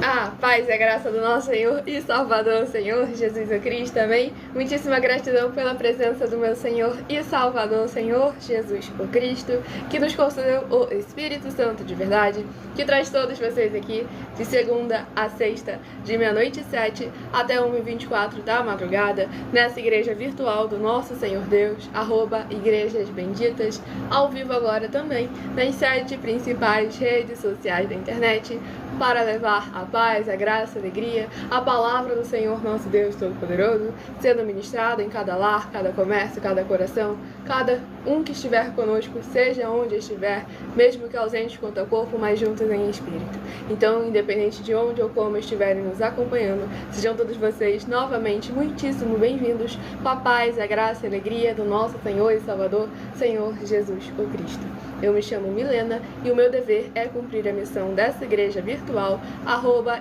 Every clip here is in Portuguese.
A paz e a graça do nosso Senhor e Salvador, Senhor Jesus Cristo, amém? Muitíssima gratidão pela presença do meu Senhor e Salvador, Senhor Jesus Cristo, que nos concedeu o Espírito Santo de verdade, que traz todos vocês aqui de segunda a sexta, de meia-noite e 7 até 1h24 da madrugada, nessa igreja virtual do nosso Senhor Deus, @Igrejas Benditas, ao vivo agora também, nas 7 principais redes sociais da internet, para levar a paz, a graça, a alegria, a palavra do Senhor nosso Deus Todo-Poderoso, sendo ministrada em cada lar, cada comércio, cada coração, cada um que estiver conosco, seja onde estiver, mesmo que ausentes quanto ao corpo, mas juntos em espírito. Então, independente de onde ou como estiverem nos acompanhando, sejam todos vocês novamente muitíssimo bem-vindos com a paz, a graça e a alegria do nosso Senhor e Salvador, Senhor Jesus o Cristo. Eu me chamo Milena e o meu dever é cumprir a missão dessa igreja virtual,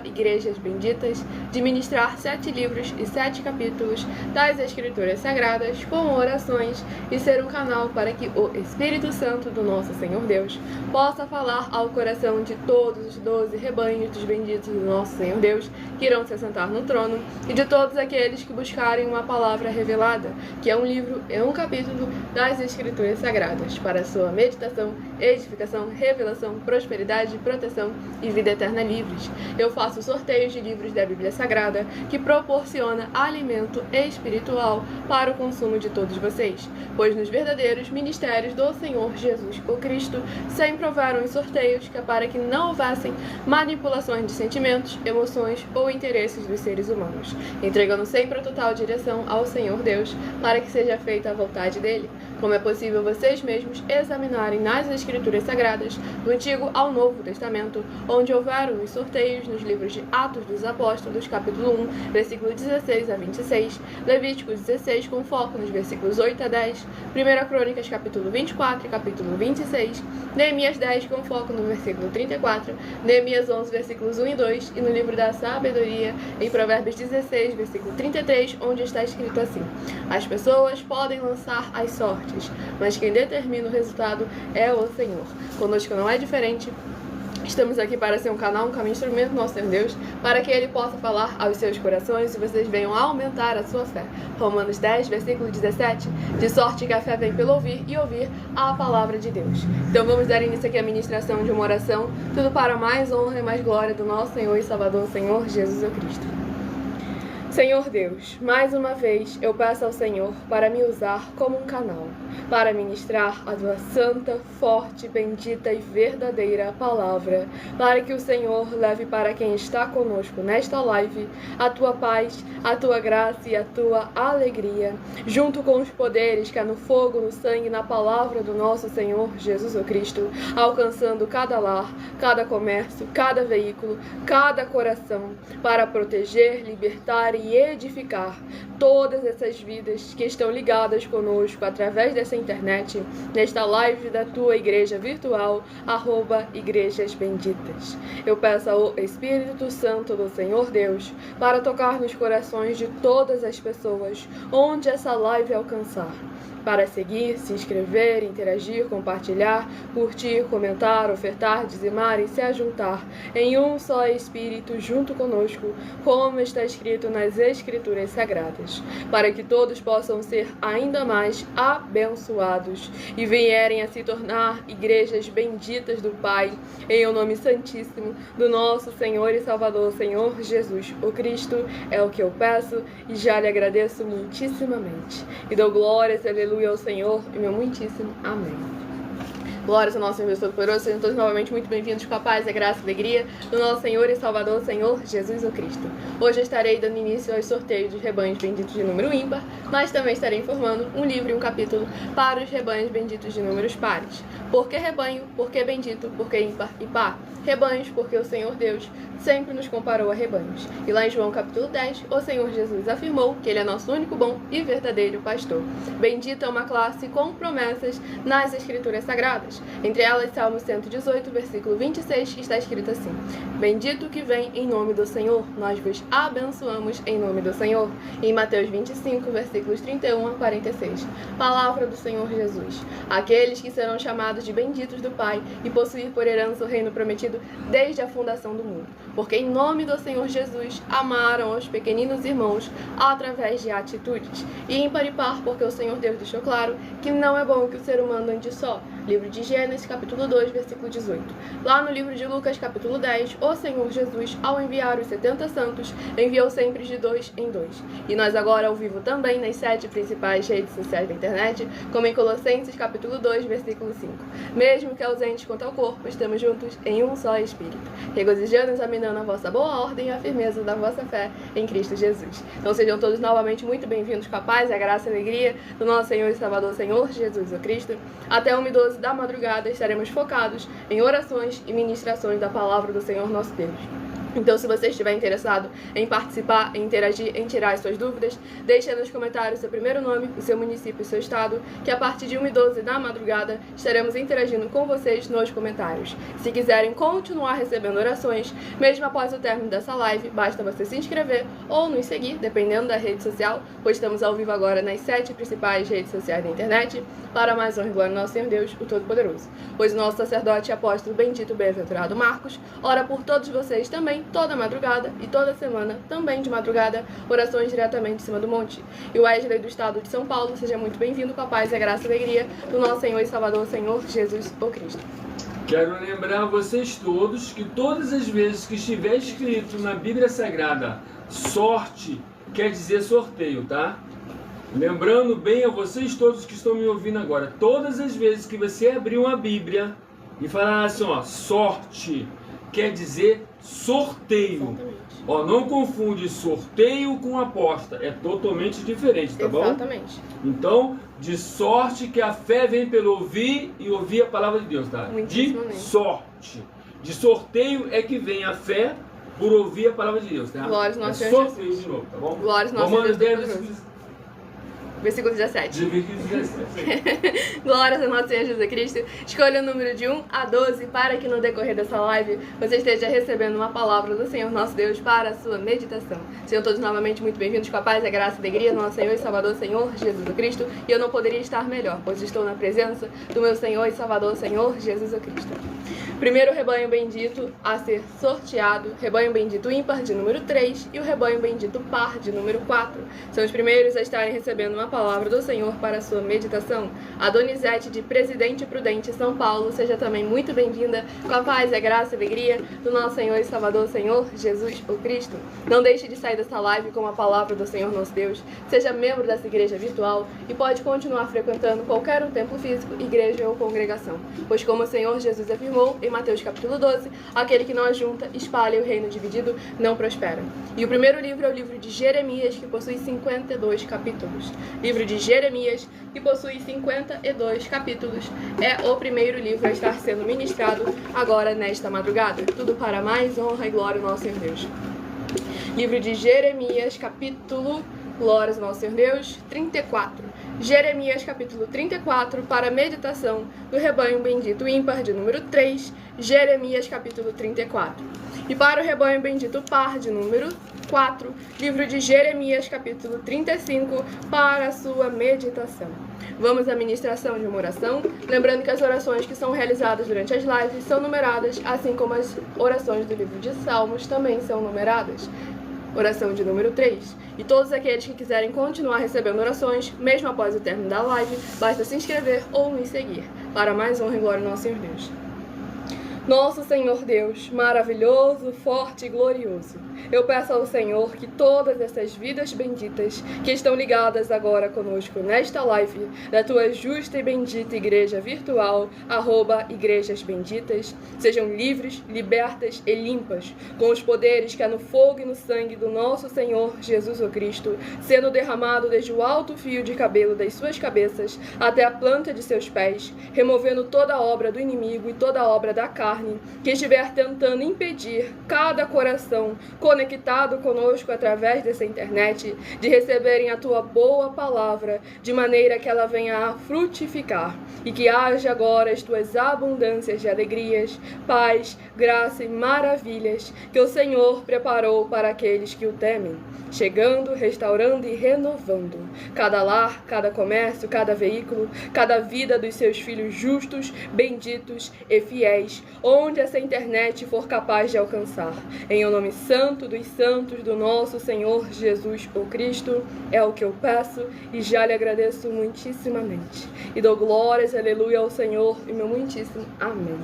@Igrejas Benditas, de ministrar 7 livros e 7 capítulos das Escrituras Sagradas com orações e ser um canal para que o Espírito Santo do nosso Senhor Deus possa falar ao coração de todos os 12 rebanhos dos benditos do nosso Senhor Deus que irão se assentar no trono e de todos aqueles que buscarem uma palavra revelada, que é um livro e um capítulo das Escrituras Sagradas, para sua meditação, edificação, revelação, prosperidade, proteção e vida eterna livres. Eu faço sorteios de livros da Bíblia Sagrada que proporciona alimento espiritual para o consumo de todos vocês, pois nos verdadeiros ministérios do Senhor Jesus o Cristo sempre houveram os sorteios que é para que não houvessem manipulações de sentimentos, emoções ou interesses dos seres humanos, entregando sempre a total direção ao Senhor Deus para que seja feita a vontade dele, como é possível vocês mesmos examinarem nas Escrituras Sagradas, do Antigo ao Novo Testamento, onde houveram os sorteios nos livros de Atos dos Apóstolos, capítulo 1, versículo 16 a 26, Levítico 16, com foco nos versículos 8 a 10, 1 Crônicas, capítulo 24 e capítulo 26, Neemias 10, com foco no versículo 34, Neemias 11, versículos 1 e 2, e no livro da Sabedoria, em Provérbios 16, versículo 33, onde está escrito assim: as pessoas podem lançar as sortes, mas quem determina o resultado é o Senhor. Conosco não é diferente. Estamos aqui para ser um canal, um caminho, instrumento do nosso Senhor Deus, para que Ele possa falar aos seus corações e vocês venham aumentar a sua fé. Romanos 10, versículo 17, de sorte que a fé vem pelo ouvir e ouvir a palavra de Deus. Então vamos dar início aqui à ministração de uma oração, tudo para mais honra e mais glória do nosso Senhor e Salvador, Senhor Jesus o Cristo. Senhor Deus, mais uma vez eu peço ao Senhor para me usar como um canal, para ministrar a tua santa, forte, bendita e verdadeira palavra, para que o Senhor leve para quem está conosco nesta live a tua paz, a tua graça e a tua alegria, junto com os poderes que há no fogo, no sangue e na palavra do nosso Senhor Jesus o Cristo, alcançando cada lar, cada comércio, cada veículo, cada coração, para proteger, libertar e edificar todas essas vidas que estão ligadas conosco através dessa internet, nesta live da tua igreja virtual, @Igrejas Benditas. Eu peço ao Espírito Santo do Senhor Deus para tocar nos corações de todas as pessoas onde essa live alcançar, para seguir, se inscrever, interagir, compartilhar, curtir, comentar, ofertar, dizimar e se ajuntar em um só Espírito junto conosco, como está escrito nas Escrituras Sagradas, para que todos possam ser ainda mais abençoados e vierem a se tornar igrejas benditas do Pai, em o nome santíssimo do nosso Senhor e Salvador, Senhor Jesus o Cristo. É o que eu peço e já lhe agradeço muitíssimamente. E dou glórias, aleluia ao Senhor e meu muitíssimo amém. Glórias ao nosso Senhor Todo-Poderoso, sejam todos novamente muito bem-vindos com a paz, a graça e a alegria do nosso Senhor e Salvador, Senhor Jesus o Cristo. Hoje eu estarei dando início aos sorteios dos rebanhos benditos de número ímpar, mas também estarei informando um livro e um capítulo para os rebanhos benditos de números pares. Por que rebanho? Por que bendito? Por que ímpar e par? Rebanhos, porque o Senhor Deus sempre nos comparou a rebanhos. E lá em João capítulo 10, o Senhor Jesus afirmou que Ele é nosso único bom e verdadeiro pastor. Bendita é uma classe com promessas nas Escrituras Sagradas. Entre elas, Salmo 118, versículo 26, está escrito assim: bendito que vem em nome do Senhor, nós vos abençoamos em nome do Senhor. E em Mateus 25, versículos 31 a 46. Palavra do Senhor Jesus. Aqueles que serão chamados de benditos do Pai e possuir por herança o reino prometido prometido desde a fundação do mundo. Porque em nome do Senhor Jesus amaram os pequeninos irmãos através de atitudes. E ímpar e par, porque o Senhor Deus deixou claro que não é bom que o ser humano ande só. Livro de Gênesis, capítulo 2, versículo 18. Lá no livro de Lucas, capítulo 10, o Senhor Jesus, ao enviar os 70 santos, enviou sempre de 2 em 2. E nós agora ao vivo também nas 7 principais redes sociais da internet, como em Colossenses, capítulo 2, versículo 5. Mesmo que ausentes quanto ao corpo, estamos juntos em um só Espírito, regozijando e examinando a vossa boa ordem e a firmeza da vossa fé em Cristo Jesus. Então sejam todos novamente muito bem-vindos com a paz, a graça e a alegria do nosso Senhor e Salvador, Senhor Jesus o Cristo. Até 1h12 da madrugada estaremos focados em orações e ministrações da palavra do Senhor nosso Deus. Então, se você estiver interessado em participar, em interagir, em tirar as suas dúvidas, deixe nos comentários seu primeiro nome, o seu município e seu estado, que a partir de 1h12 da madrugada estaremos interagindo com vocês nos comentários. Se quiserem continuar recebendo orações, mesmo após o término dessa live, basta você se inscrever ou nos seguir, dependendo da rede social, pois estamos ao vivo agora nas 7 principais redes sociais da internet, para mais honra e glória ao nosso Senhor Deus, o Todo-Poderoso. Pois o nosso sacerdote e apóstolo bendito bem-aventurado Marcos ora por todos vocês também, toda madrugada e toda semana, também de madrugada, orações diretamente de cima do monte. E o Wesley do estado de São Paulo, seja muito bem-vindo com a paz, a graça e a alegria do nosso Senhor e Salvador, Senhor Jesus o Cristo. Quero lembrar a vocês todos que todas as vezes que estiver escrito na Bíblia Sagrada sorte, quer dizer sorteio, tá? Lembrando bem a vocês todos que estão me ouvindo agora, todas as vezes que você abrir uma Bíblia e falar assim, ó, sorte, quer dizer sorteio. Exatamente. Ó, não confunde sorteio com aposta, é totalmente diferente, tá bom? Exatamente. Então, de sorte que a fé vem pelo ouvir e ouvir a palavra de Deus, tá? De sorte. De sorteio é que vem a fé por ouvir a palavra de Deus, tá? Glórias ao nosso Senhor sorteio Jesus. de novo, tá bom? Glórias ao nosso Romanos Senhor 10, Jesus. Versículo 17. versículo 17. Glórias ao nosso Senhor Jesus Cristo. Escolha o número de 1 a 12 para que no decorrer dessa live você esteja recebendo uma palavra do Senhor nosso Deus para a sua meditação. Sejam todos novamente muito bem-vindos com a paz, a graça e a alegria do nosso Senhor e Salvador, Senhor Jesus Cristo. E eu não poderia estar melhor, pois estou na presença do meu Senhor e Salvador, Senhor Jesus Cristo. Primeiro rebanho bendito a ser sorteado, rebanho bendito ímpar de número 3 e o rebanho bendito par de número 4. São os primeiros a estarem recebendo uma palavra do Senhor para a sua meditação. A Donizete de Presidente Prudente, São Paulo, seja também muito bem-vinda com a paz, a graça e a alegria do nosso Senhor e Salvador, Senhor Jesus o Cristo. Não deixe de sair dessa live com a palavra do Senhor nosso Deus. Seja membro dessa igreja virtual e pode continuar frequentando qualquer um templo físico, igreja ou congregação. Pois como o Senhor Jesus afirmou em Mateus capítulo 12, aquele que não ajunta, espalha e o reino dividido não prospera. E o primeiro livro é o livro de Jeremias, que possui 52 capítulos. Livro de Jeremias, que possui 52 capítulos, é o primeiro livro a estar sendo ministrado agora nesta madrugada. Tudo para mais honra e glória ao nosso Senhor Deus. Livro de Jeremias, capítulo, glórias ao nosso Senhor Deus, 34. Jeremias, capítulo 34, para a meditação do rebanho bendito ímpar de número 3, Jeremias, capítulo 34. E para o rebanho bendito par de número 4, livro de Jeremias, capítulo 35, para a sua meditação. Vamos à ministração de uma oração, lembrando que as orações que são realizadas durante as lives são numeradas, assim como as orações do livro de Salmos também são numeradas. Oração de número 3. E todos aqueles que quiserem continuar recebendo orações, mesmo após o término da live, basta se inscrever ou nos seguir. Para mais honra e glória ao nosso Senhor Deus. Nosso Senhor Deus, maravilhoso, forte e glorioso, eu peço ao Senhor que todas essas vidas benditas que estão ligadas agora conosco nesta live da tua justa e bendita igreja virtual, @igrejas benditas, sejam livres, libertas e limpas, com os poderes que há no fogo e no sangue do nosso Senhor Jesus o Cristo, sendo derramado desde o alto fio de cabelo das suas cabeças até a planta de seus pés, removendo toda a obra do inimigo e toda a obra da carne que estiver tentando impedir cada coração conectado conosco através dessa internet, de receberem a tua boa palavra, de maneira que ela venha a frutificar e que haja agora as tuas abundâncias de alegrias, paz, graça e maravilhas que o Senhor preparou para aqueles que o temem, chegando, restaurando e renovando cada lar, cada comércio, cada veículo, cada vida dos seus filhos justos, benditos e fiéis, onde essa internet for capaz de alcançar. Em o nome santo dos santos do nosso Senhor Jesus o Cristo, é o que eu peço e já lhe agradeço muitíssimamente. E dou glórias, aleluia, ao Senhor e meu muitíssimo amém.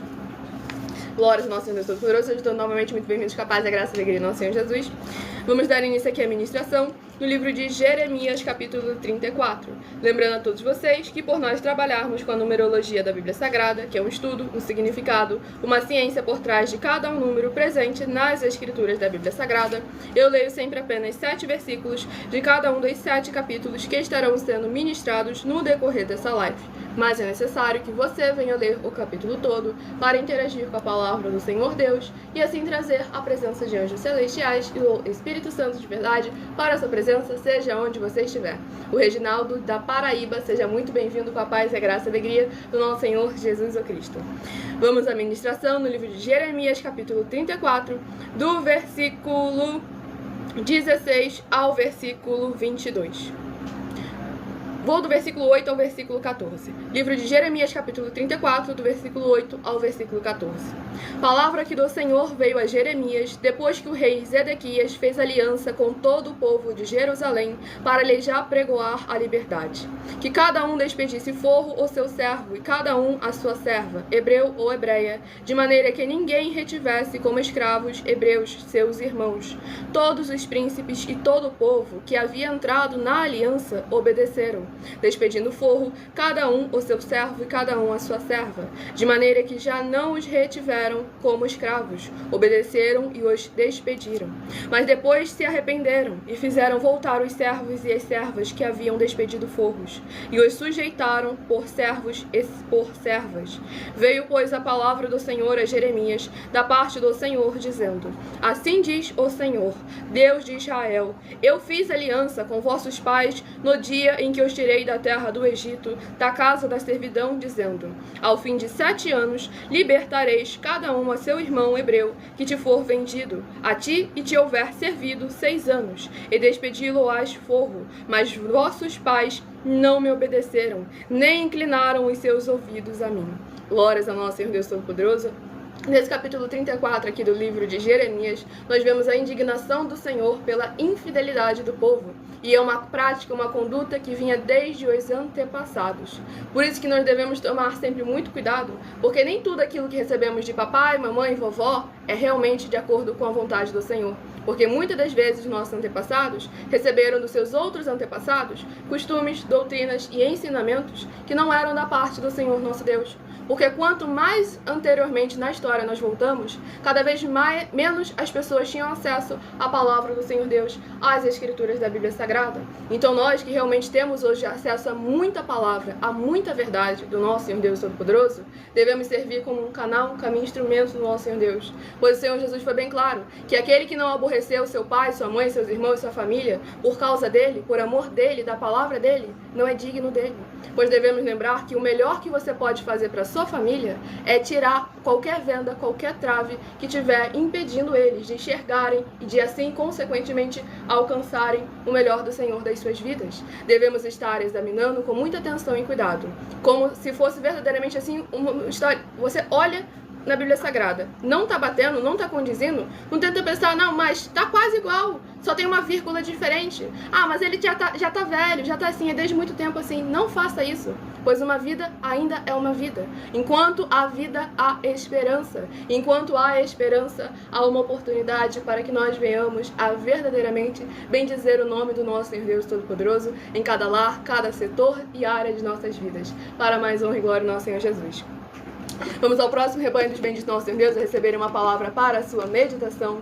Glórias ao nosso Deus Todo-Poderoso, sejam novamente muito bem-vindos, capaz da graça e alegria do nosso Senhor Jesus. Vamos dar início aqui à ministração no livro de Jeremias, capítulo 34. Lembrando a todos vocês que por nós trabalharmos com a numerologia da Bíblia Sagrada, que é um estudo, um significado, uma ciência por trás de cada um número presente nas escrituras da Bíblia Sagrada, eu leio sempre apenas 7 versículos de cada um dos 7 capítulos que estarão sendo ministrados no decorrer dessa live. Mas é necessário que você venha ler o capítulo todo para interagir com a palavra do Senhor Deus e assim trazer a presença de anjos celestiais e do Espírito Santo de verdade para a sua presença, seja onde você estiver. O Reginaldo da Paraíba, seja muito bem-vindo com a paz e a graça e a alegria do nosso Senhor Jesus o Cristo. Vamos à ministração no livro de Jeremias, capítulo 34, do versículo 16 ao versículo 22. Vou do versículo 8 ao versículo 14. Livro de Jeremias, capítulo 34, do versículo 8 ao versículo 14. Palavra que do Senhor veio a Jeremias, depois que o rei Zedequias fez aliança com todo o povo de Jerusalém, para lhe já pregoar a liberdade. Que cada um despedisse forro o seu servo, e cada um a sua serva, hebreu ou hebreia, de maneira que ninguém retivesse como escravos hebreus seus irmãos. Todos os príncipes e todo o povo que havia entrado na aliança obedeceram, despedindo forro, cada um o seu servo e cada um a sua serva, de maneira que já não os retiveram como escravos, obedeceram e os despediram. Mas depois se arrependeram e fizeram voltar os servos e as servas que haviam despedido forros, e os sujeitaram por servos e por servas. Veio, pois, a palavra do Senhor a Jeremias, da parte do Senhor, dizendo: Assim diz o Senhor, Deus de Israel: Eu fiz aliança com vossos pais no dia em que os tirei da terra do Egito, da casa da servidão, dizendo: Ao fim de 7 anos, libertareis cada um a seu irmão hebreu, que te for vendido, a ti e te houver servido 6 anos, e despedi-lo-ás forro. Mas vossos pais não me obedeceram, nem inclinaram os seus ouvidos a mim. Glórias ao nosso Senhor Deus Todo-Poderoso. Nesse capítulo 34 aqui do livro de Jeremias, nós vemos a indignação do Senhor pela infidelidade do povo. E é uma prática, uma conduta que vinha desde os antepassados. Por isso que nós devemos tomar sempre muito cuidado, porque nem tudo aquilo que recebemos de papai, mamãe e vovó é realmente de acordo com a vontade do Senhor. Porque muitas das vezes nossos antepassados receberam dos seus outros antepassados costumes, doutrinas e ensinamentos que não eram da parte do Senhor nosso Deus. Porque quanto mais anteriormente na história nós voltamos, cada vez menos as pessoas tinham acesso à palavra do Senhor Deus, às escrituras da Bíblia Sagrada. Então nós que realmente temos hoje acesso a muita palavra, a muita verdade do nosso Senhor Deus Todo-Poderoso, devemos servir como um canal, um caminho, instrumento do nosso Senhor Deus. Pois o Senhor Jesus foi bem claro que aquele que não aborreceu seu pai, sua mãe, seus irmãos e sua família, por causa dele, por amor dele, da palavra dele, não é digno dele. Pois devemos lembrar que o melhor que você pode fazer para sua família é tirar qualquer venda, qualquer trave que estiver impedindo eles de enxergarem e de assim, consequentemente, alcançarem o melhor do Senhor das suas vidas. Devemos estar examinando com muita atenção e cuidado, como se fosse verdadeiramente assim uma história. Você olha na Bíblia Sagrada, não tá batendo, não tá condizindo, não tenta pensar, não, mas tá quase igual, só tem uma vírgula diferente. Ah, mas ele já tá velho, já tá assim, é desde muito tempo assim. Não faça isso, pois uma vida ainda é uma vida. Enquanto há vida, há esperança. Enquanto há esperança, há uma oportunidade para que nós venhamos a verdadeiramente bendizer o nome do nosso Senhor Deus Todo-Poderoso em cada lar, cada setor e área de nossas vidas. Para mais honra e glória do nosso Senhor Jesus. Vamos ao próximo rebanho dos benditos nosso Senhor Deus a receberem uma palavra para a sua meditação.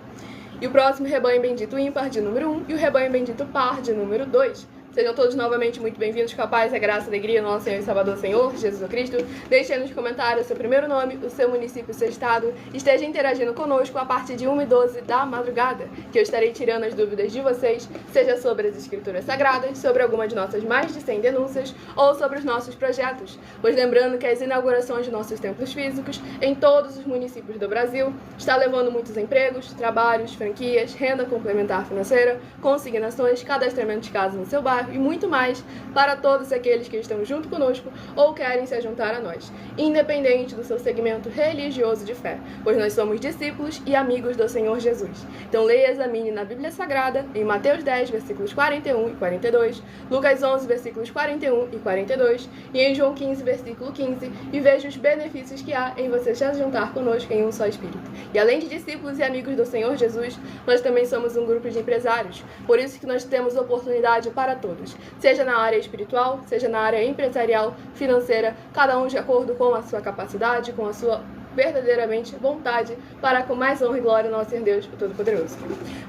E o próximo rebanho bendito ímpar de número 1 e o rebanho bendito par de número 2. Sejam todos novamente muito bem-vindos com a paz, a graça e a alegria do nosso Senhor e Salvador Senhor, Jesus Cristo. Deixe nos comentários o seu primeiro nome, o seu município, o seu estado. Esteja interagindo conosco a partir de 1h12 da madrugada, que eu estarei tirando as dúvidas de vocês, seja sobre as escrituras sagradas, sobre alguma de nossas mais de 100 denúncias, ou sobre os nossos projetos. Pois lembrando que as inaugurações de nossos templos físicos em todos os municípios do Brasil está levando muitos empregos, trabalhos, franquias, renda complementar financeira, consignações, cadastramento de casa no seu bairro e muito mais para todos aqueles que estão junto conosco ou querem se juntar a nós, independente do seu segmento religioso de fé, pois nós somos discípulos e amigos do Senhor Jesus. Então leia e examine na Bíblia Sagrada, em Mateus 10, versículos 41 e 42, Lucas 11, versículos 41 e 42, e em João 15, versículo 15, e veja os benefícios que há em você se juntar conosco em um só Espírito. E além de discípulos e amigos do Senhor Jesus, nós também somos um grupo de empresários, por isso que nós temos oportunidade para todos, seja na área espiritual, seja na área empresarial, financeira, cada um de acordo com a sua capacidade, com a sua verdadeiramente vontade, para com mais honra e glória nosso Senhor Deus, o Todo-Poderoso.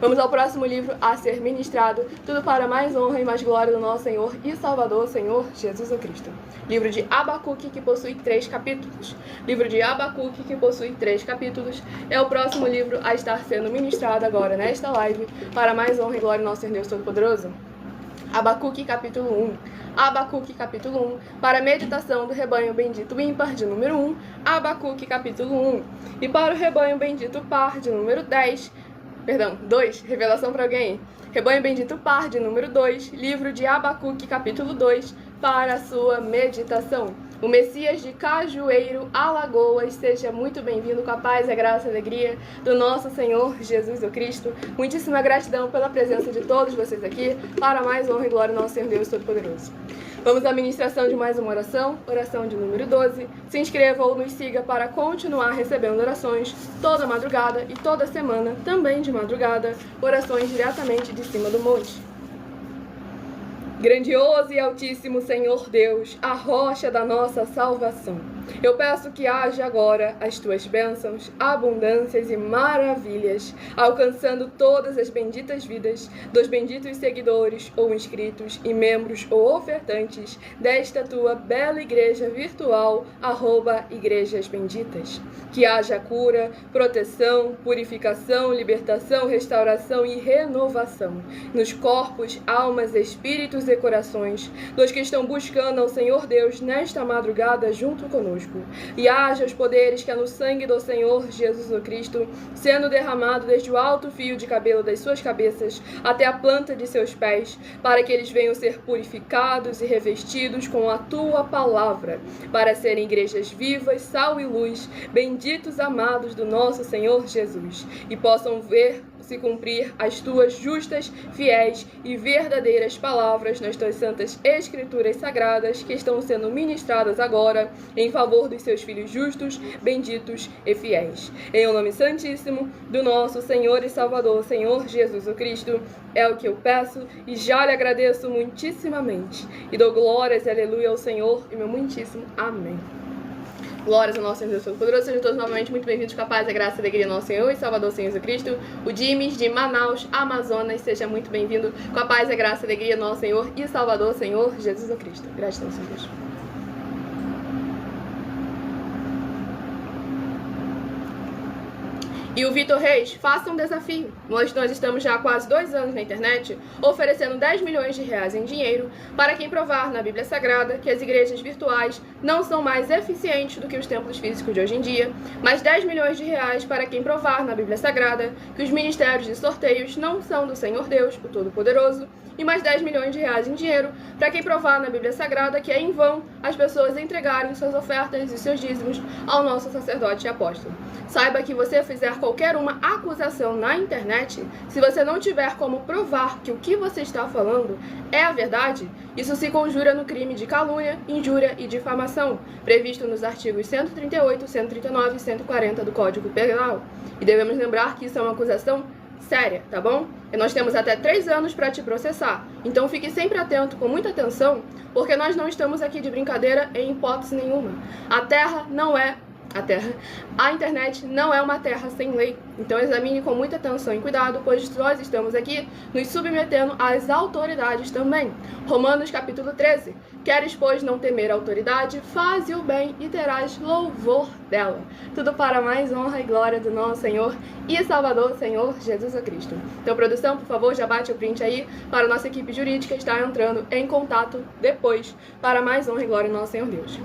Vamos ao próximo livro a ser ministrado, tudo para mais honra e mais glória do nosso Senhor e Salvador, Senhor Jesus Cristo. Livro de Abacuque, que possui 3 capítulos. Livro de Abacuque, que possui 3 capítulos, é o próximo livro a estar sendo ministrado agora nesta live, para mais honra e glória do nosso Senhor Deus Todo-Poderoso. Abacuque, capítulo 1. Abacuque, capítulo 1, para a meditação do rebanho bendito ímpar, de número 1, Abacuque, capítulo 1. E para o rebanho bendito par, de número 2, revelação para alguém. Rebanho bendito par, de número 2, livro de Abacuque, capítulo 2, para a sua meditação. O Messias de Cajueiro, Alagoas, seja muito bem-vindo com a paz, a graça e a alegria do nosso Senhor Jesus Cristo. Muitíssima gratidão pela presença de todos vocês aqui, para mais honra e glória do nosso Senhor Deus Todo-Poderoso. Vamos à ministração de mais uma oração, oração de número 12. Se inscreva ou nos siga para continuar recebendo orações toda madrugada e toda semana, também de madrugada, orações diretamente de cima do monte. Grandioso e altíssimo Senhor Deus, a rocha da nossa salvação, eu peço que haja agora as tuas bênçãos, abundâncias e maravilhas, alcançando todas as benditas vidas dos benditos seguidores ou inscritos e membros ou ofertantes desta tua bela igreja virtual, @Igrejas Benditas. Que haja cura, proteção, purificação, libertação, restauração e renovação nos corpos, almas, espíritos e corações dos que estão buscando ao Senhor Deus nesta madrugada junto conosco. E haja os poderes que há no sangue do Senhor Jesus Cristo, sendo derramado desde o alto fio de cabelo das suas cabeças até a planta de seus pés, para que eles venham ser purificados e revestidos com a tua palavra, para serem igrejas vivas, sal e luz, benditos amados do nosso Senhor Jesus, e possam ver se cumprir as tuas justas, fiéis e verdadeiras palavras nas tuas santas escrituras sagradas que estão sendo ministradas agora em favor dos seus filhos justos, benditos e fiéis. Em o nome santíssimo do nosso Senhor e Salvador, Senhor Jesus Cristo, é o que eu peço e já lhe agradeço muitíssimamente. E dou glórias e aleluia ao Senhor e meu muitíssimo amém. Glórias ao nosso Senhor Deus Todo-Poderoso. Sejam todos novamente muito bem-vindos com a paz, a graça e a alegria do nosso Senhor e Salvador, Senhor Jesus Cristo. O Dimes de Manaus, Amazonas, seja muito bem-vindo com a paz, a graça e a alegria do nosso Senhor e Salvador, Senhor Jesus Cristo. Gratidão, Senhor Deus. E o Vitor Reis, faça um desafio. Nós estamos já há quase 2 anos na internet, oferecendo 10 milhões de reais em dinheiro para quem provar na Bíblia Sagrada que as igrejas virtuais não são mais eficientes do que os templos físicos de hoje em dia, mais 10 milhões de reais para quem provar na Bíblia Sagrada que os ministérios de sorteios não são do Senhor Deus, o Todo-Poderoso, e mais 10 milhões de reais em dinheiro para quem provar na Bíblia Sagrada que é em vão as pessoas entregarem suas ofertas e seus dízimos ao nosso sacerdote e apóstolo. Saiba que você fizer qualquer uma acusação na internet, se você não tiver como provar que o que você está falando é a verdade, isso se conjura no crime de calúnia, injúria e difamação, previsto nos artigos 138, 139 e 140 do Código Penal. E devemos lembrar que isso é uma acusação séria, tá bom? E nós temos até 3 anos para te processar. Então fique sempre atento, com muita atenção, porque nós não estamos aqui de brincadeira em hipótese nenhuma. A internet não é uma terra sem lei. Então examine com muita atenção e cuidado, pois nós estamos aqui nos submetendo às autoridades também. Romanos capítulo 13. Queres, pois, não temer a autoridade, faze o bem e terás louvor dela. Tudo para mais honra e glória do nosso Senhor e Salvador, Senhor Jesus Cristo. Então, produção, por favor, já bate o print aí para a nossa equipe jurídica estar entrando em contato depois para mais honra e glória do nosso Senhor Deus.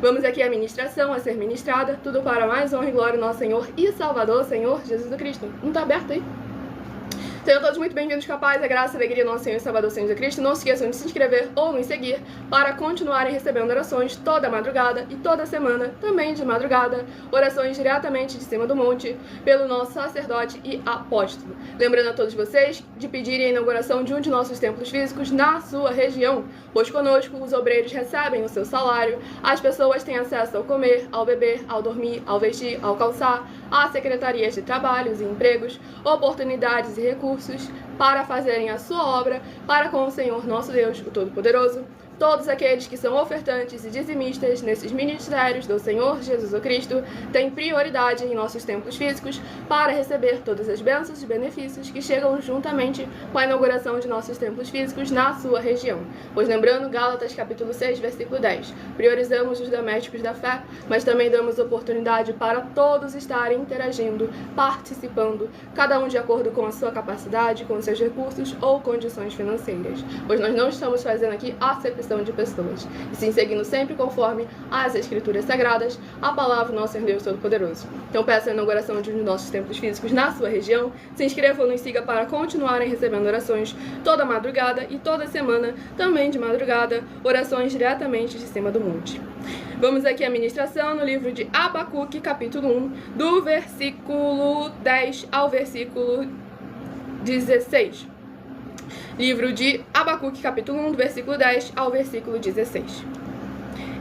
Vamos aqui à ministração a ser ministrada, tudo para mais honra e glória do nosso Senhor e Salvador, Senhor Jesus Cristo. Não está aberto aí? Sejam todos muito bem-vindos, com a paz, a graça e a alegria do nosso Senhor e Salvador, Senhor Jesus Cristo. Não se esqueçam de se inscrever ou nos seguir para continuarem recebendo orações toda madrugada e toda semana, também de madrugada, orações diretamente de cima do monte, pelo nosso sacerdote e apóstolo. Lembrando a todos vocês de pedirem a inauguração de um de nossos templos físicos na sua região, pois conosco os obreiros recebem o seu salário, as pessoas têm acesso ao comer, ao beber, ao dormir, ao vestir, ao calçar, às secretarias de trabalhos e empregos, oportunidades e recursos para fazerem a sua obra para com o Senhor nosso Deus, o Todo-Poderoso. Todos aqueles que são ofertantes e dizimistas nesses ministérios do Senhor Jesus Cristo têm prioridade em nossos templos físicos para receber todas as bênçãos e benefícios que chegam juntamente com a inauguração de nossos templos físicos na sua região. Pois lembrando, Gálatas capítulo 6, versículo 10, priorizamos os domésticos da fé, mas também damos oportunidade para todos estarem interagindo, participando, cada um de acordo com a sua capacidade, com seus recursos ou condições financeiras. Pois nós não estamos fazendo aqui acepção de pessoas, e sim seguindo sempre conforme as Escrituras Sagradas, a palavra do nosso Senhor Deus Todo-Poderoso. Então peço a inauguração de um de nossos templos físicos na sua região, se inscrevam e nos siga para continuarem recebendo orações toda madrugada e toda semana, também de madrugada, orações diretamente de cima do monte. Vamos aqui à ministração no livro de Abacuque, capítulo 1, do versículo 10 ao versículo 16. Livro de Abacuque, capítulo 1, do versículo 10 ao versículo 16.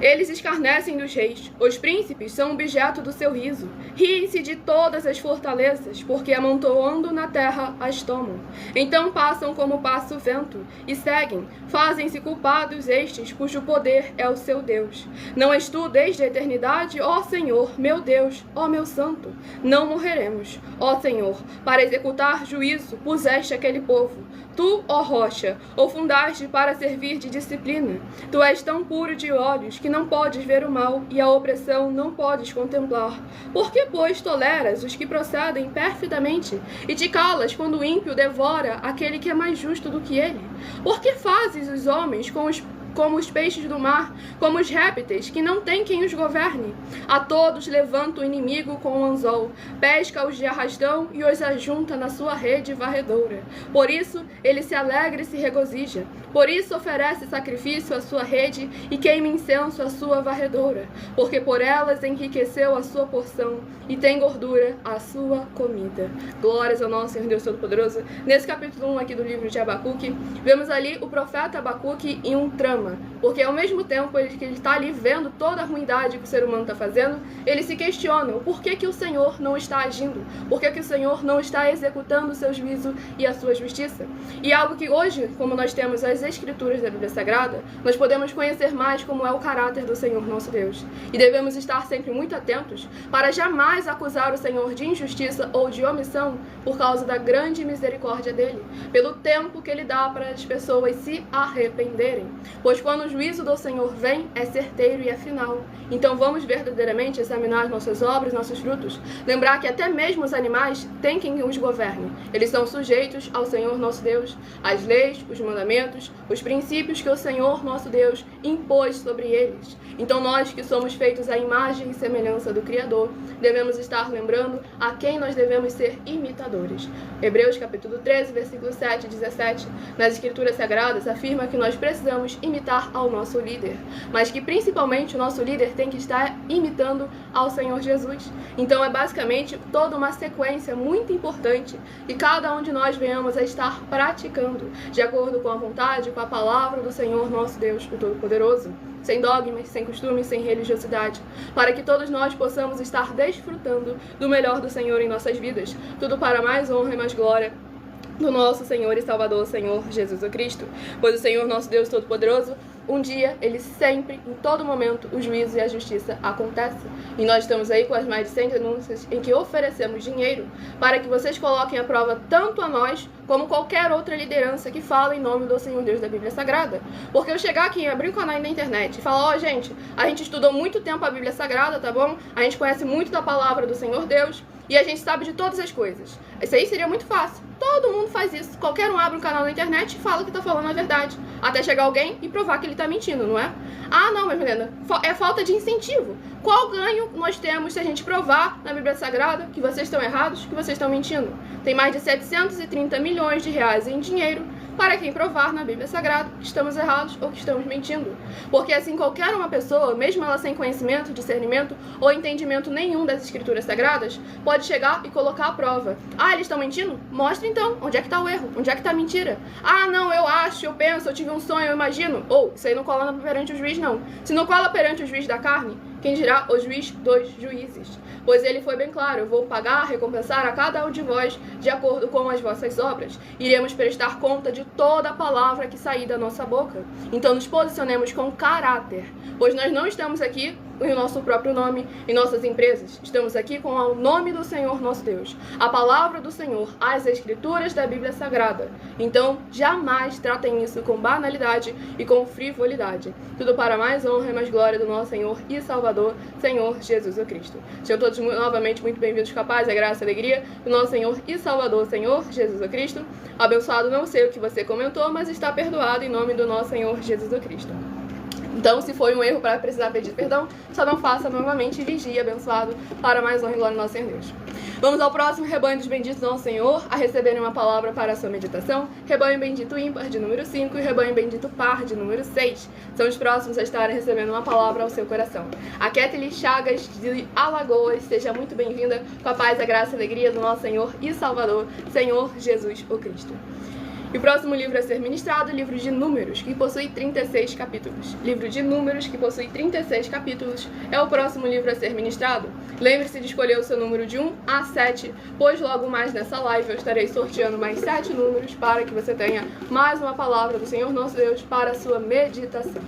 Eles escarnecem dos reis, os príncipes são objeto do seu riso. Riem-se de todas as fortalezas, porque amontoando na terra as tomam. Então passam como passa o vento, e seguem, fazem-se culpados estes, cujo poder é o seu Deus. Não és tu desde a eternidade, ó Senhor, meu Deus, ó meu santo? Não morreremos, ó Senhor, para executar juízo puseste aquele povo. Tu, ó rocha, o fundaste para servir de disciplina. Tu és tão puro de olhos que não podes ver o mal e a opressão não podes contemplar. Por que, pois, toleras os que procedem perfidamente e te calas quando o ímpio devora aquele que é mais justo do que ele? Por que fazes os homens como os peixes do mar, como os répteis, que não tem quem os governe? A todos levanta o inimigo com o anzol, pesca-os de arrastão e os ajunta na sua rede varredora. Por isso ele se alegra e se regozija. Por isso oferece sacrifício à sua rede e queima incenso à sua varredora. Porque por elas enriqueceu a sua porção e tem gordura a sua comida. Glórias ao nosso Senhor Deus Todo-Poderoso. Nesse capítulo 1 aqui do livro de Abacuque, vemos ali o profeta Abacuque em um trama. Porque ao mesmo tempo que ele está ali vendo toda a ruindade que o ser humano está fazendo, ele se questiona o porquê que o Senhor não está agindo, porquê que o Senhor não está executando o seu juízo e a sua justiça. E algo que hoje, como nós temos as Escrituras da Bíblia Sagrada, nós podemos conhecer mais como é o caráter do Senhor nosso Deus. E devemos estar sempre muito atentos para jamais acusar o Senhor de injustiça ou de omissão por causa da grande misericórdia dele, pelo tempo que ele dá para as pessoas se arrependerem. Pois quando o juízo do Senhor vem, é certeiro e é final. Então vamos verdadeiramente examinar nossas obras, nossos frutos. Lembrar que até mesmo os animais têm quem os governe. Eles são sujeitos ao Senhor nosso Deus, às leis, os mandamentos, os princípios que o Senhor nosso Deus impôs sobre eles. Então nós que somos feitos à imagem e semelhança do Criador, devemos estar lembrando a quem nós devemos ser imitadores. Hebreus capítulo 13, versículo 7 e 17, nas Escrituras Sagradas, afirma que nós precisamos imitar ao nosso líder, mas que principalmente o nosso líder tem que estar imitando ao Senhor Jesus. Então é basicamente toda uma sequência muito importante que cada um de nós venhamos a estar praticando, de acordo com a vontade, com a palavra do Senhor nosso Deus, o Todo-Poderoso, sem dogmas, sem costumes, sem religiosidade, para que todos nós possamos estar desfrutando do melhor do Senhor em nossas vidas, tudo para mais honra e mais glória do nosso Senhor e Salvador, Senhor Jesus Cristo. Pois o Senhor nosso Deus Todo-Poderoso, um dia, ele sempre, em todo momento, o juízo e a justiça acontecem. E nós estamos aí com as mais de 100 denúncias em que oferecemos dinheiro para que vocês coloquem à prova tanto a nós como qualquer outra liderança que fala em nome do Senhor Deus da Bíblia Sagrada. Porque eu chegar aqui e abrir um canal na internet e falar, gente, a gente estudou muito tempo a Bíblia Sagrada, tá bom? A gente conhece muito da palavra do Senhor Deus e a gente sabe de todas as coisas. Isso aí seria muito fácil. Todo mundo faz isso. Qualquer um abre um canal na internet e fala que tá falando a verdade. Até chegar alguém e provar que ele tá mentindo, não é? Ah, não, mas Milena, é falta de incentivo. Qual ganho nós temos se a gente provar na Bíblia Sagrada que vocês estão errados, que vocês estão mentindo? Tem mais de 730 milhões de reais em dinheiro para quem provar na Bíblia Sagrada que estamos errados ou que estamos mentindo. Porque assim, qualquer uma pessoa, mesmo ela sem conhecimento, discernimento ou entendimento nenhum das Escrituras Sagradas, pode chegar e colocar a prova. Ah, eles estão mentindo? Mostra então, onde é que está o erro? Onde é que está a mentira? Ah, não, eu acho, eu penso, eu tive um sonho, eu imagino. Ou, isso aí não cola perante o juiz, não. Se não cola perante o juiz da carne, quem dirá o juiz dos juízes? Pois ele foi bem claro, eu vou pagar, recompensar a cada um de vós de acordo com as vossas obras. Iremos prestar conta de toda a palavra que sair da nossa boca. Então nos posicionemos com caráter, pois nós não estamos aqui em nosso próprio nome, em nossas empresas. Estamos aqui com o nome do Senhor nosso Deus, a palavra do Senhor, as Escrituras da Bíblia Sagrada. Então, jamais tratem isso com banalidade e com frivolidade. Tudo para mais honra e mais glória do nosso Senhor e Salvador, Senhor Jesus o Cristo. Sejam todos novamente muito bem-vindos com a paz, a graça e a alegria do nosso Senhor e Salvador, Senhor Jesus o Cristo. Abençoado, não sei o que você comentou, mas está perdoado em nome do nosso Senhor Jesus o Cristo. Então, se foi um erro para precisar pedir perdão, só não faça novamente e vigie, abençoado, para mais honra e glória do nosso Senhor Deus. Vamos ao próximo rebanho dos benditos do nosso Senhor, a receberem uma palavra para a sua meditação. Rebanho bendito ímpar, de número 5, e rebanho bendito par, de número 6. São os próximos a estarem recebendo uma palavra ao seu coração. A Kathleen Chagas, de Alagoas, seja muito bem-vinda com a paz, a graça e a alegria do nosso Senhor e Salvador, Senhor Jesus o Cristo. E o próximo livro a ser ministrado é o livro de Números, que possui 36 capítulos. Livro de Números, que possui 36 capítulos, é o próximo livro a ser ministrado. Lembre-se de escolher o seu número de 1 a 7, pois logo mais nessa live eu estarei sorteando mais 7 números para que você tenha mais uma palavra do Senhor nosso Deus para a sua meditação.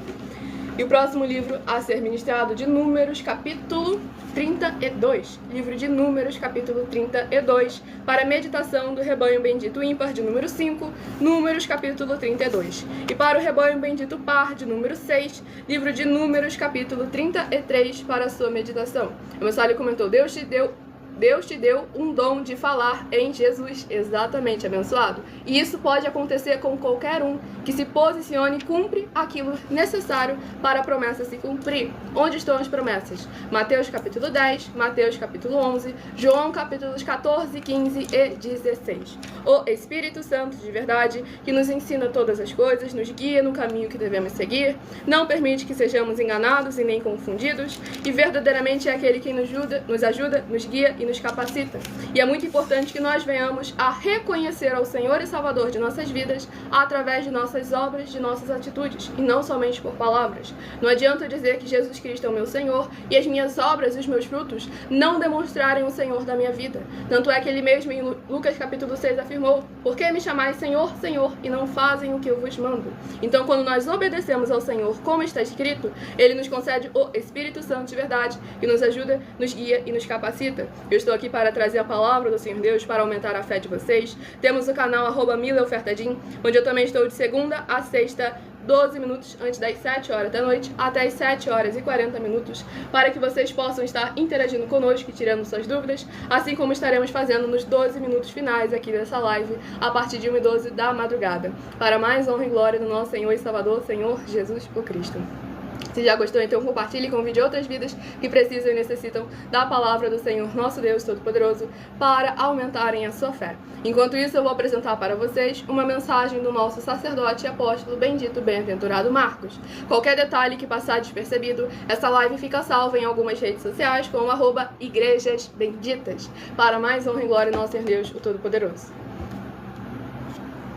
E o próximo livro a ser ministrado de Números, capítulo 32. Livro de Números, capítulo 32, para a meditação do rebanho bendito ímpar, de número 5, Números, capítulo 32. E para o rebanho bendito par, de número 6, livro de Números, capítulo 33, para a sua meditação. O Mensagem comentou, Deus te deu um dom de falar em Jesus, exatamente, abençoado. E isso pode acontecer com qualquer um que se posicione e cumpre aquilo necessário para a promessa se cumprir. Onde estão as promessas? Mateus capítulo 10, Mateus capítulo 11, João capítulos 14, 15 e 16. O Espírito Santo de verdade, que nos ensina todas as coisas, nos guia no caminho que devemos seguir, não permite que sejamos enganados e nem confundidos, e verdadeiramente é aquele que nos ajuda, nos guia e nos capacita. E é muito importante que nós venhamos a reconhecer ao Senhor e Salvador de nossas vidas através de nossas obras, de nossas atitudes, e não somente por palavras. Não adianta eu dizer que Jesus Cristo é o meu Senhor e as minhas obras e os meus frutos não demonstrarem o Senhor da minha vida. Tanto é que ele mesmo em Lucas capítulo 6 afirmou, por que me chamais Senhor, Senhor, e não fazem o que eu vos mando? Então, quando nós obedecemos ao Senhor, como está escrito, ele nos concede o Espírito Santo de verdade, que nos ajuda, nos guia e nos capacita. Eu estou aqui para trazer a palavra do Senhor Deus para aumentar a fé de vocês. Temos o canal @milaofertadim, onde eu também estou de segunda a sexta, 12 minutos antes das 7 horas da noite, até as 7 horas e 40 minutos, para que vocês possam estar interagindo conosco e tirando suas dúvidas, assim como estaremos fazendo nos 12 minutos finais aqui dessa live, a partir de 1h12 da madrugada, para mais honra e glória do nosso Senhor e Salvador, Senhor Jesus o Cristo. Se já gostou, então compartilhe com o vídeo outras vidas que precisam e necessitam da palavra do Senhor, nosso Deus Todo-Poderoso, para aumentarem a sua fé. Enquanto isso, eu vou apresentar para vocês uma mensagem do nosso sacerdote e apóstolo bendito, bem-aventurado Marcos. Qualquer detalhe que passar despercebido, essa live fica salva em algumas redes sociais com o @Igrejas Benditas. Para mais honra e glória do nosso Senhor Deus, o Todo-Poderoso.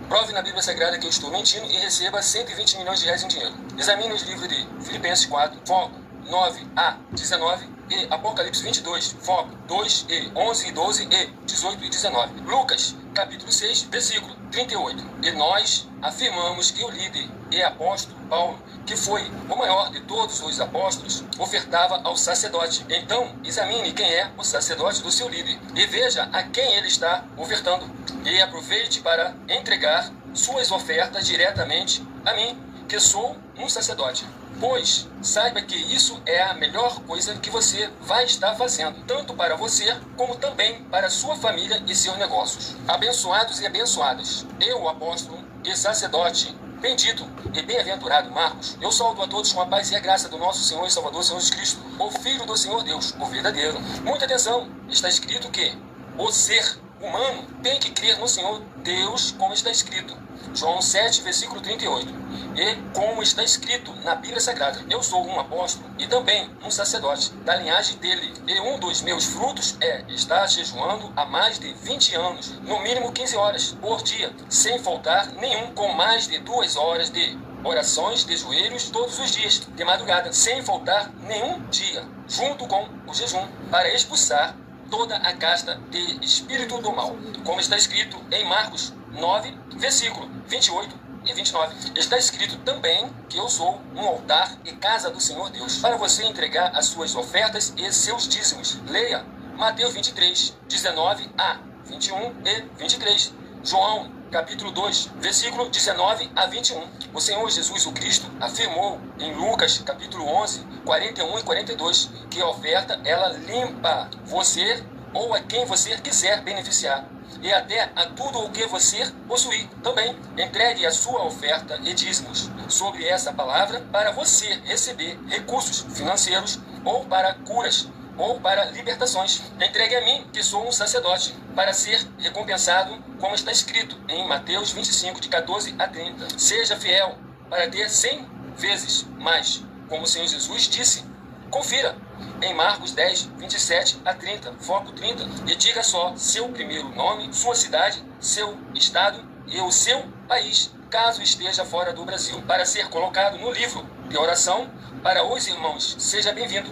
Prove na Bíblia Sagrada que eu estou mentindo e receba 120 milhões de reais em dinheiro. Examine os livros de Filipenses 4, foco 9 a 19 e Apocalipse 22, foco 2 e 11 e 12 e 18 e 19. Lucas, capítulo 6, versículo 38. E nós afirmamos que o líder e apóstolo Paulo, que foi o maior de todos os apóstolos, ofertava ao sacerdote. Então, examine quem é o sacerdote do seu líder e veja a quem ele está ofertando. E aproveite para entregar suas ofertas diretamente a mim, que sou um sacerdote. Pois saiba que isso é a melhor coisa que você vai estar fazendo, tanto para você como também para sua família e seus negócios. Abençoados e abençoadas, eu, o apóstolo e sacerdote bendito e bem-aventurado Marcos, eu saúdo a todos com a paz e a graça do nosso Senhor e Salvador Jesus Cristo, o Filho do Senhor Deus, o verdadeiro. Muita atenção, está escrito que o ser humano tem que crer no Senhor Deus, como está escrito. João 7, versículo 38. E como está escrito na Bíblia Sagrada, eu sou um apóstolo e também um sacerdote da linhagem dele. E um dos meus frutos é estar jejuando há mais de 20 anos, no mínimo 15 horas por dia, sem faltar nenhum, com mais de 2 horas de orações de joelhos todos os dias, de madrugada, sem faltar nenhum dia, junto com o jejum, para expulsar toda a casta de espírito do mal. Como está escrito em Marcos 9, versículo 28 e 29. Está escrito também que eu sou um altar e casa do Senhor Deus, para você entregar as suas ofertas e seus dízimos. Leia Mateus 23, 19 a 21 e 23. João, capítulo 2, versículo 19 a 21. O Senhor Jesus, o Cristo, afirmou em Lucas, capítulo 11, 41 e 42, que a oferta, ela limpa você ou a quem você quiser beneficiar, e até a tudo o que você possuir. Também entregue a sua oferta e dízimos sobre essa palavra para você receber recursos financeiros ou para curas ou para libertações. Entregue a mim, que sou um sacerdote, para ser recompensado, como está escrito em Mateus 25, de 14 a 30. Seja fiel para ter 100 vezes mais, como o Senhor Jesus disse. Confira em Marcos 10, 27 a 30, foco 30, e diga só seu primeiro nome, sua cidade, seu estado e o seu país, caso esteja fora do Brasil, para ser colocado no livro de oração para os irmãos. Seja bem-vindo.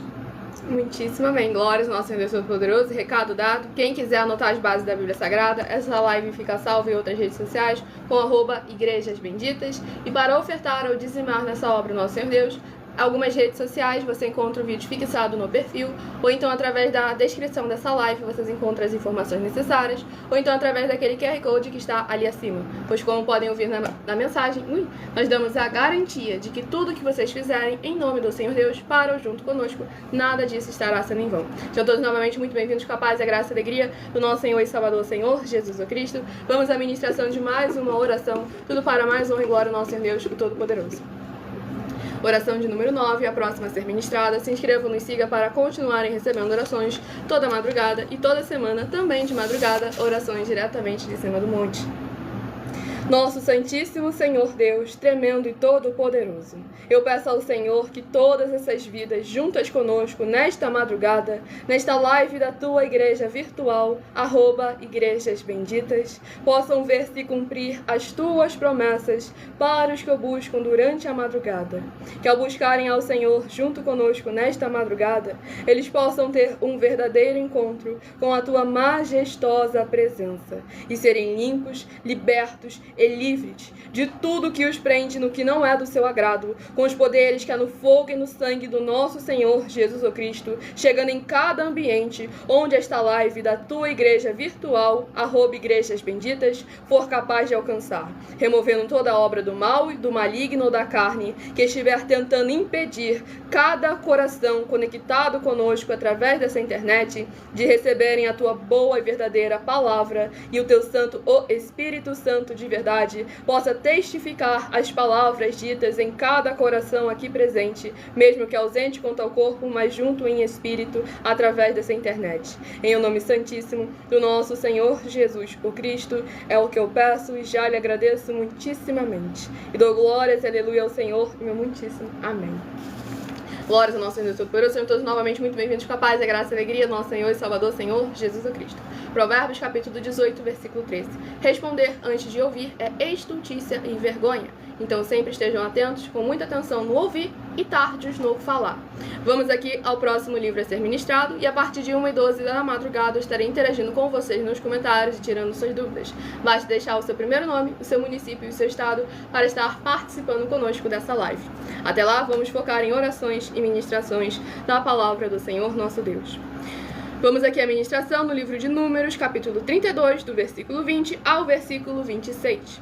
Muitíssimo bem, glórias ao nosso Deus Todo-Poderoso. Recado dado, quem quiser anotar as bases da Bíblia Sagrada, essa live fica salva em outras redes sociais com @Igrejas Benditas. E para ofertar ou dizimar nessa obra do nosso Senhor Deus, algumas redes sociais você encontra o vídeo fixado no perfil, ou então através da descrição dessa live vocês encontram as informações necessárias, ou então através daquele QR Code que está ali acima. Pois como podem ouvir na mensagem, nós damos a garantia de que tudo que vocês fizerem em nome do Senhor Deus, para ou junto conosco, nada disso estará sendo em vão. Sejam todos novamente muito bem-vindos com a paz, a graça e a alegria do nosso Senhor e Salvador, Senhor Jesus o Cristo. Vamos à ministração de mais uma oração, tudo para mais honra e glória ao nosso Senhor Deus, o Todo-Poderoso. Oração de número 9, a próxima a ser ministrada. Se inscrevam, nos siga para continuarem recebendo orações toda madrugada e toda semana, também de madrugada, orações diretamente de cima do monte. Nosso Santíssimo Senhor Deus, tremendo e todo-poderoso, eu peço ao Senhor que todas essas vidas juntas conosco nesta madrugada, nesta live da tua igreja virtual, @Igrejas Benditas, possam ver se cumprir as tuas promessas para os que o buscam durante a madrugada. Que ao buscarem ao Senhor junto conosco nesta madrugada, eles possam ter um verdadeiro encontro com a tua majestosa presença e serem limpos, libertos e livres de tudo que os prende no que não é do seu agrado, com os poderes que há no fogo e no sangue do nosso Senhor Jesus o Cristo, chegando em cada ambiente onde esta live da tua igreja virtual, @Igrejas Benditas, for capaz de alcançar, removendo toda a obra do mal e do maligno da carne que estiver tentando impedir cada coração conectado conosco através dessa internet de receberem a tua boa e verdadeira palavra, e o teu santo, o Espírito Santo de verdade, possa testificar as palavras ditas em cada coração aqui presente, mesmo que ausente quanto ao corpo, mas junto em espírito, através dessa internet. Em o nome santíssimo do nosso Senhor Jesus o Cristo, é o que eu peço e já lhe agradeço muitíssimamente. E dou glórias e aleluia ao Senhor, meu muitíssimo amém. Glórias ao nosso Senhor Todo-Poderoso. Sejam todos novamente muito bem-vindos com a paz, a graça e a alegria do nosso Senhor e Salvador, Senhor Jesus Cristo. Provérbios, capítulo 18, versículo 13. Responder antes de ouvir é estultícia e vergonha. Então sempre estejam atentos, com muita atenção no ouvir e tardes no falar. Vamos aqui ao próximo livro a ser ministrado e a partir de 1h12 da madrugada eu estarei interagindo com vocês nos comentários e tirando suas dúvidas. Basta deixar o seu primeiro nome, o seu município e o seu estado para estar participando conosco dessa live. Até lá, vamos focar em orações e ministrações da palavra do Senhor nosso Deus. Vamos aqui à ministração no livro de Números, capítulo 32, do versículo 20 ao versículo 26.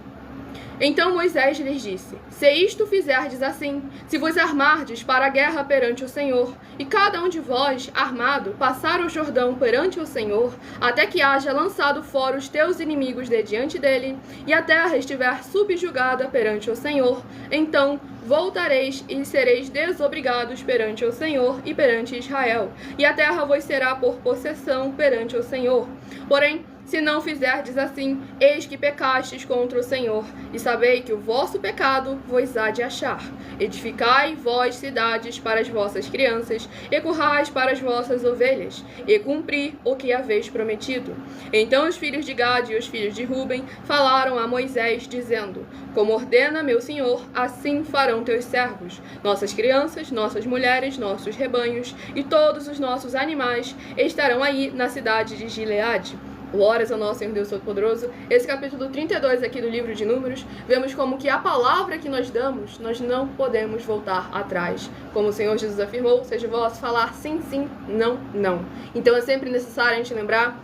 Então Moisés lhes disse: Se isto fizerdes assim, se vos armardes para a guerra perante o Senhor, e cada um de vós, armado, passar o Jordão perante o Senhor, até que haja lançado fora os teus inimigos de diante dele, e a terra estiver subjugada perante o Senhor, então voltareis e sereis desobrigados perante o Senhor e perante Israel, e a terra vos será por possessão perante o Senhor. Porém, se não fizerdes assim, eis que pecastes contra o Senhor, e sabei que o vosso pecado vos há de achar. Edificai vós cidades para as vossas crianças, e currais para as vossas ovelhas, e cumpri o que haveis prometido. Então os filhos de Gade e os filhos de Ruben falaram a Moisés, dizendo: Como ordena meu Senhor, assim farão teus servos. Nossas crianças, nossas mulheres, nossos rebanhos, e todos os nossos animais estarão aí na cidade de Gileade. Glórias ao nosso Senhor Deus Todo-Poderoso. Esse capítulo 32 aqui do livro de Números, vemos como que a palavra que nós damos, nós não podemos voltar atrás. Como o Senhor Jesus afirmou, seja vosso falar sim, sim, não, não. Então é sempre necessário a gente lembrar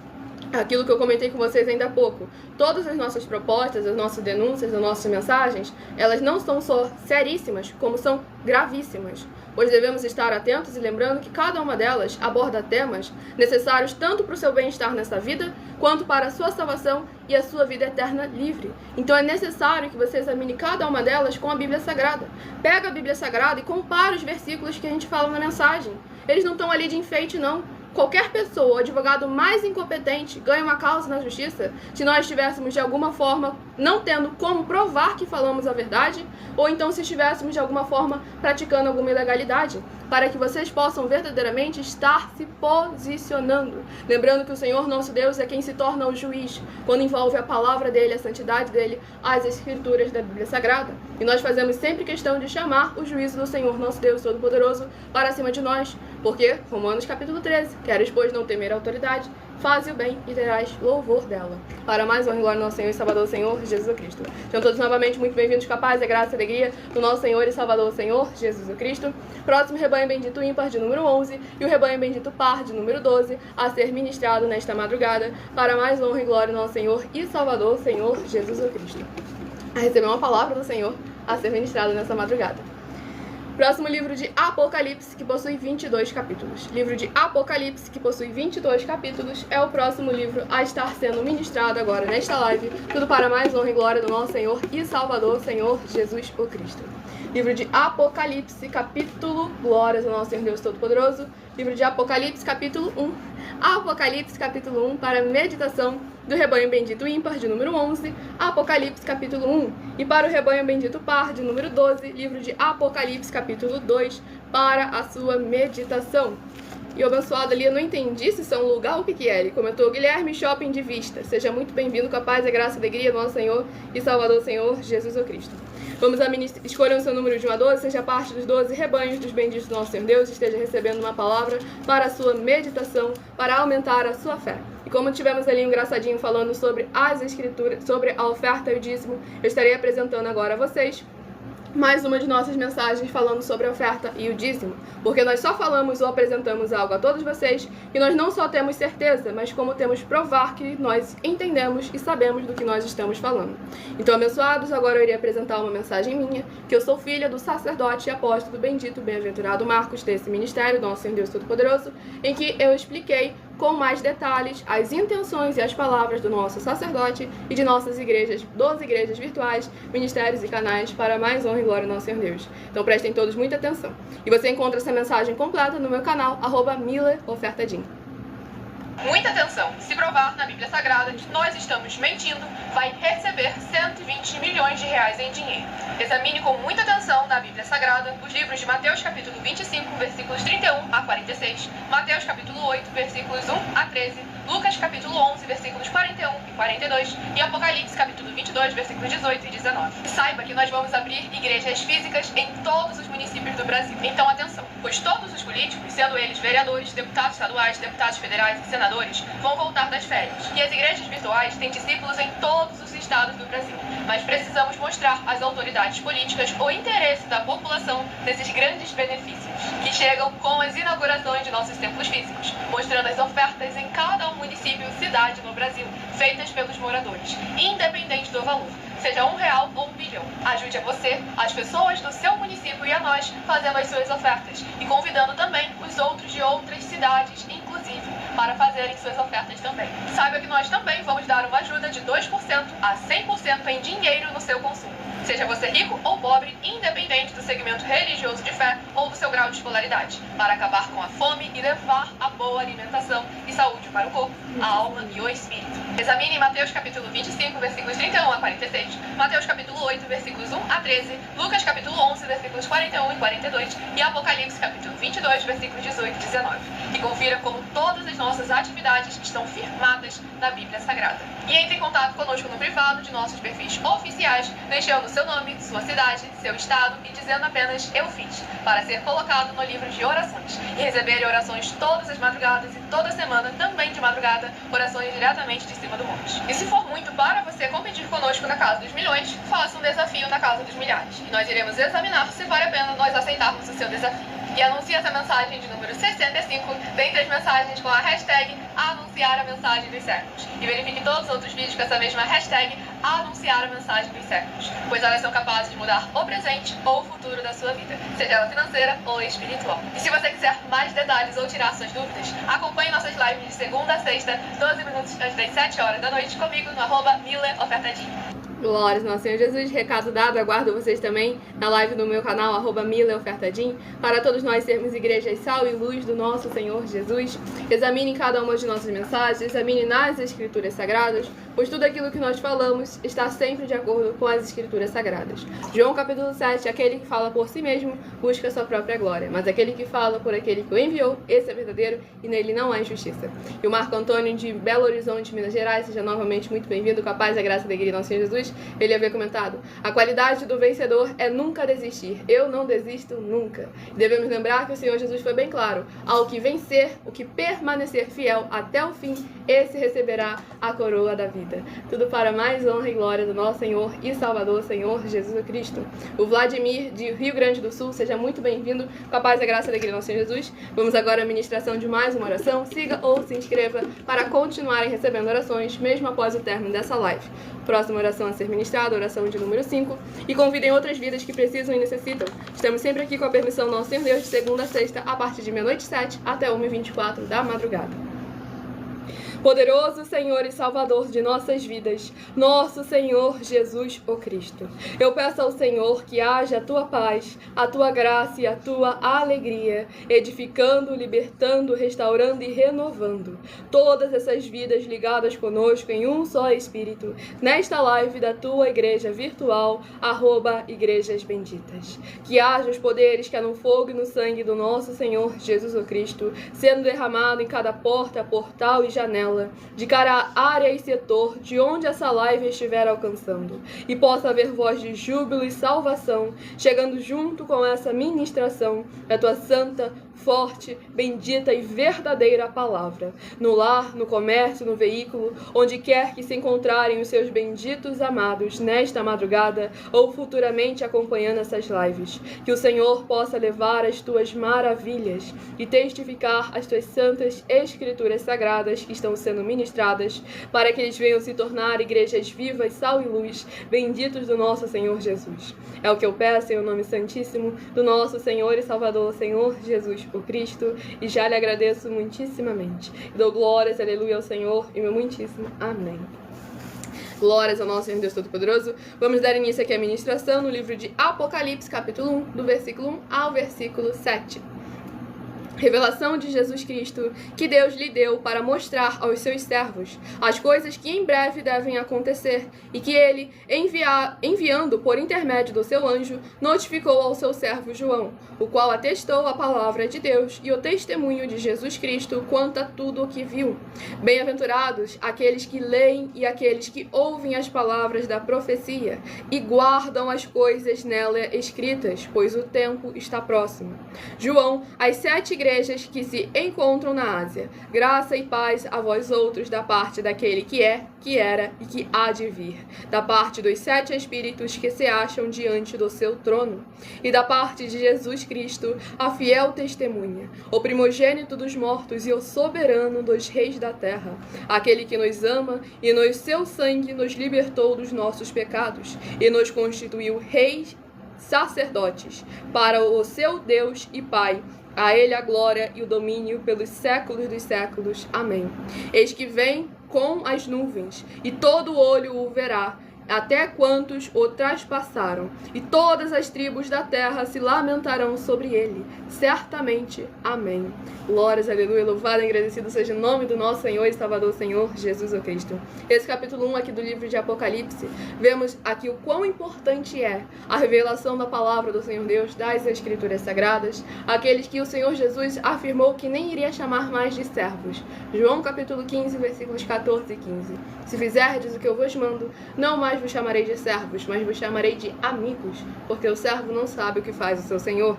aquilo que eu comentei com vocês ainda há pouco. Todas as nossas propostas, as nossas denúncias, as nossas mensagens, elas não são só seríssimas, como são gravíssimas. Pois devemos estar atentos e lembrando que cada uma delas aborda temas necessários tanto para o seu bem-estar nessa vida, quanto para a sua salvação e a sua vida eterna livre. Então é necessário que você examine cada uma delas com a Bíblia Sagrada. Pega a Bíblia Sagrada e compara os versículos que a gente fala na mensagem. Eles não estão ali de enfeite, não. Qualquer pessoa, o advogado mais incompetente, ganha uma causa na justiça se nós estivéssemos de alguma forma não tendo como provar que falamos a verdade, ou então se estivéssemos de alguma forma praticando alguma ilegalidade, para que vocês possam verdadeiramente estar se posicionando. Lembrando que o Senhor nosso Deus é quem se torna o juiz, quando envolve a palavra dele, a santidade dele, as escrituras da Bíblia Sagrada. E nós fazemos sempre questão de chamar o juízo do Senhor nosso Deus Todo-Poderoso para cima de nós, porque, Romanos capítulo 13, queres, pois, não temer a autoridade, faze o bem e terás louvor dela. Para mais honra e glória do nosso Senhor e Salvador, Senhor Jesus Cristo. Sejam todos novamente muito bem-vindos com a paz, a graça e a alegria do nosso Senhor e Salvador, Senhor Jesus Cristo. Próximo rebanho bendito ímpar de número 11 e o rebanho bendito par de número 12 a ser ministrado nesta madrugada. Para mais honra e glória do nosso Senhor e Salvador, Senhor Jesus Cristo. A receber uma palavra do Senhor a ser ministrada nessa madrugada. Próximo livro de Apocalipse, que possui 22 capítulos. Livro de Apocalipse, que possui 22 capítulos, é o próximo livro a estar sendo ministrado agora nesta live. Tudo para mais honra e glória do nosso Senhor e Salvador, Senhor Jesus o Cristo. Livro de Apocalipse, capítulo, glórias ao nosso Senhor Deus Todo-Poderoso. Livro de Apocalipse, capítulo 1. Apocalipse, capítulo 1, para meditação do rebanho bendito ímpar, de número 11. Apocalipse, capítulo 1. E para o rebanho bendito par, de número 12. Livro de Apocalipse, capítulo 2, para a sua meditação. E o abençoado ali, eu não entendi se são lugar ou o que é. Ele comentou: Guilherme, shopping de vista. Seja muito bem-vindo com a paz, a graça e a alegria do nosso Senhor e Salvador, Senhor Jesus o Cristo. Vamos escolha o seu número de 1 a 12, seja parte dos 12 rebanhos dos benditos do nosso Senhor Deus, esteja recebendo uma palavra para a sua meditação, para aumentar a sua fé. E como tivemos ali um engraçadinho falando sobre as escrituras, sobre a oferta e o dízimo, eu estarei apresentando agora a vocês mais uma de nossas mensagens falando sobre a oferta e o dízimo, porque nós só falamos ou apresentamos algo a todos vocês e nós não só temos certeza, mas como temos provar que nós entendemos e sabemos do que nós estamos falando. Então, abençoados, agora eu irei apresentar uma mensagem minha, que eu sou filha do sacerdote e apóstolo bendito, bem-aventurado Marcos, desse ministério, nosso Senhor Deus Todo-Poderoso, em que eu expliquei com mais detalhes as intenções e as palavras do nosso sacerdote e de nossas igrejas, 12 igrejas virtuais, ministérios e canais para mais honra e glória ao nosso Senhor Deus. Então prestem todos muita atenção. E você encontra essa mensagem completa no meu canal, @MilaOfertadim. Muita atenção! Se provar na Bíblia Sagrada que nós estamos mentindo, vai receber 120 milhões de reais em dinheiro. Examine com muita atenção na Bíblia Sagrada os livros de Mateus capítulo 25, versículos 31 a 46, Mateus capítulo 8, versículos 1 a 13, Lucas capítulo 11, versículos 41 e 42 e Apocalipse capítulo 22, versículos 18 e 19. Saiba que nós vamos abrir igrejas físicas em todos os municípios municípios do Brasil. Então, atenção, pois todos os políticos, sendo eles vereadores, deputados estaduais, deputados federais e senadores, vão voltar das férias. E as igrejas virtuais têm discípulos em todos os estados do Brasil. Mas precisamos mostrar às autoridades políticas o interesse da população nesses grandes benefícios, que chegam com as inaugurações de nossos templos físicos, mostrando as ofertas em cada município e cidade no Brasil, feitas pelos moradores, independente do valor, seja R$1 ou R$1 bilhão. Ajude a você, as pessoas do seu município e a nós, fazendo as suas ofertas e convidando também os outros de outras cidades, inclusive, para fazerem suas ofertas também. Saiba que nós também vamos dar uma ajuda de 2% a 100% em dinheiro no seu consumo. Seja você rico ou pobre, independente do segmento religioso de fé ou do seu grau de escolaridade, para acabar com a fome e levar a boa alimentação e saúde para o corpo, a alma e o espírito. Examine Mateus capítulo 25, versículos 31 a 46, Mateus capítulo 8, versículos 1 a 13, Lucas capítulo 11, versículos 41 e 42 e Apocalipse capítulo 22, versículos 18 e 19. E confira como todas as nossas atividades estão firmadas na Bíblia Sagrada. E entre em contato conosco no privado de nossos perfis oficiais, deixando seu nome, sua cidade, seu estado e dizendo apenas "eu fiz", para ser colocado no livro de orações e receber orações todas as madrugadas e toda semana, também de madrugada, orações diretamente de cima do monte. E se for muito para você competir conosco na Casa dos Milhões, faça um desafio na Casa dos Milhares e nós iremos examinar se vale a pena nós aceitarmos o seu desafio. E anuncie essa mensagem de número 65 dentre as mensagens com a hashtag anunciar a mensagem dos séculos. E verifique todos os outros vídeos com essa mesma hashtag anunciar a mensagem dos séculos, pois elas são capazes de mudar o presente ou o futuro da sua vida, seja ela financeira ou espiritual. E se você quiser mais detalhes ou tirar suas dúvidas, acompanhe nossas lives de segunda a sexta, 12 minutos antes das 7 horas da noite, comigo no @MillerOfertadinho. Glórias ao nosso Senhor Jesus, recado dado, aguardo vocês também na live no meu canal, @MillerOfertadinho, para todos nós sermos igrejas sal e luz do nosso Senhor Jesus. Examine cada uma de nossas mensagens, examine nas Escrituras Sagradas, pois tudo aquilo que nós falamos está sempre de acordo com as Escrituras Sagradas. João capítulo 7, aquele que fala por si mesmo busca sua própria glória, mas aquele que fala por aquele que o enviou, esse é verdadeiro e nele não há injustiça. E o Marco Antônio de Belo Horizonte, Minas Gerais, seja novamente muito bem-vindo, com a paz e a graça da igreja do nosso Senhor Jesus. Ele havia comentado: a qualidade do vencedor é nunca desistir. Eu não desisto nunca. Devemos lembrar que o Senhor Jesus foi bem claro: ao que vencer, o que permanecer fiel até o fim, esse receberá a coroa da vida. Tudo para mais honra e glória do nosso Senhor e Salvador, Senhor Jesus Cristo. O Vladimir, de Rio Grande do Sul, seja muito bem-vindo, com a paz e a graça da igreja do nosso Senhor Jesus. Vamos agora à ministração de mais uma oração. Siga ou se inscreva para continuarem recebendo orações, mesmo após o término dessa live. Próxima oração a ser ministrada, oração de número 5. E convidem outras vidas que precisam e necessitam. Estamos sempre aqui com a permissão do nosso Senhor Deus, de segunda a sexta, a partir de meia-noite 7 até 1h24 da madrugada. Poderoso Senhor e Salvador de nossas vidas, nosso Senhor Jesus, o Cristo. Eu peço ao Senhor que haja a tua paz, a tua graça e a tua alegria, edificando, libertando, restaurando e renovando todas essas vidas ligadas conosco em um só Espírito, nesta live da tua igreja virtual, @Igrejas Benditas. Que haja os poderes que há no fogo e no sangue do nosso Senhor Jesus, o Cristo, sendo derramado em cada porta, portal e janela, de cada área e setor de onde essa live estiver alcançando, e possa haver voz de júbilo e salvação chegando junto com essa ministração da tua santa, forte, bendita e verdadeira palavra, no lar, no comércio, no veículo, onde quer que se encontrarem os seus benditos amados nesta madrugada ou futuramente acompanhando essas lives. Que o Senhor possa levar as tuas maravilhas e testificar as tuas santas escrituras sagradas que estão sendo ministradas, para que eles venham se tornar igrejas vivas, sal e luz, benditos do nosso Senhor Jesus. É o que eu peço em nome santíssimo do nosso Senhor e Salvador, Senhor Jesus, o Cristo, e já lhe agradeço muitíssimamente. Dou glórias, aleluia, ao Senhor e meu muitíssimo amém. Glórias ao nosso Senhor Deus Todo-Poderoso. Vamos dar início aqui à ministração no livro de Apocalipse, capítulo 1, do versículo 1 ao versículo 7. Revelação de Jesus Cristo, que Deus lhe deu para mostrar aos seus servos as coisas que em breve devem acontecer, e que ele, enviando por intermédio do seu anjo, notificou ao seu servo João, o qual atestou a palavra de Deus e o testemunho de Jesus Cristo quanto a tudo o que viu. Bem-aventurados aqueles que leem e aqueles que ouvem as palavras da profecia e guardam as coisas nela escritas, pois o tempo está próximo. João, as 7 igrejas que se encontram na Ásia. Graça e paz a vós outros da parte daquele que é, que era e que há de vir, da parte dos 7 espíritos que se acham diante do seu trono, e da parte de Jesus Cristo, a fiel testemunha, o primogênito dos mortos e o soberano dos reis da terra, aquele que nos ama e no seu sangue nos libertou dos nossos pecados e nos constituiu reis sacerdotes para o seu Deus e Pai. A ele a glória e o domínio pelos séculos dos séculos. Amém. Eis que vem com as nuvens, e todo olho o verá, até quantos o traspassaram, e todas as tribos da terra se lamentarão sobre ele. Certamente. Amém. Glórias, aleluia, louvado e agradecido seja o nome do nosso Senhor e Salvador, Senhor Jesus o Cristo. Esse capítulo 1 aqui do livro de Apocalipse, vemos aqui o quão importante é a revelação da palavra do Senhor Deus, das Escrituras Sagradas, aqueles que o Senhor Jesus afirmou que nem iria chamar mais de servos. João capítulo 15, versículos 14 e 15. Se fizerdes o que eu vos mando, não mais vos chamarei de servos, mas vos chamarei de amigos, porque o servo não sabe o que faz o seu senhor.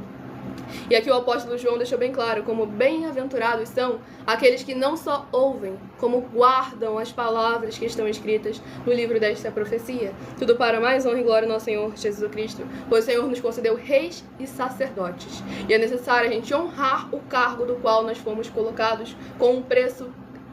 E aqui o apóstolo João deixou bem claro como bem-aventurados são aqueles que não só ouvem, como guardam as palavras que estão escritas no livro desta profecia. Tudo para mais honra e glória ao nosso Senhor Jesus Cristo, pois o Senhor nos concedeu reis e sacerdotes. E é necessário a gente honrar o cargo do qual nós fomos colocados com um preço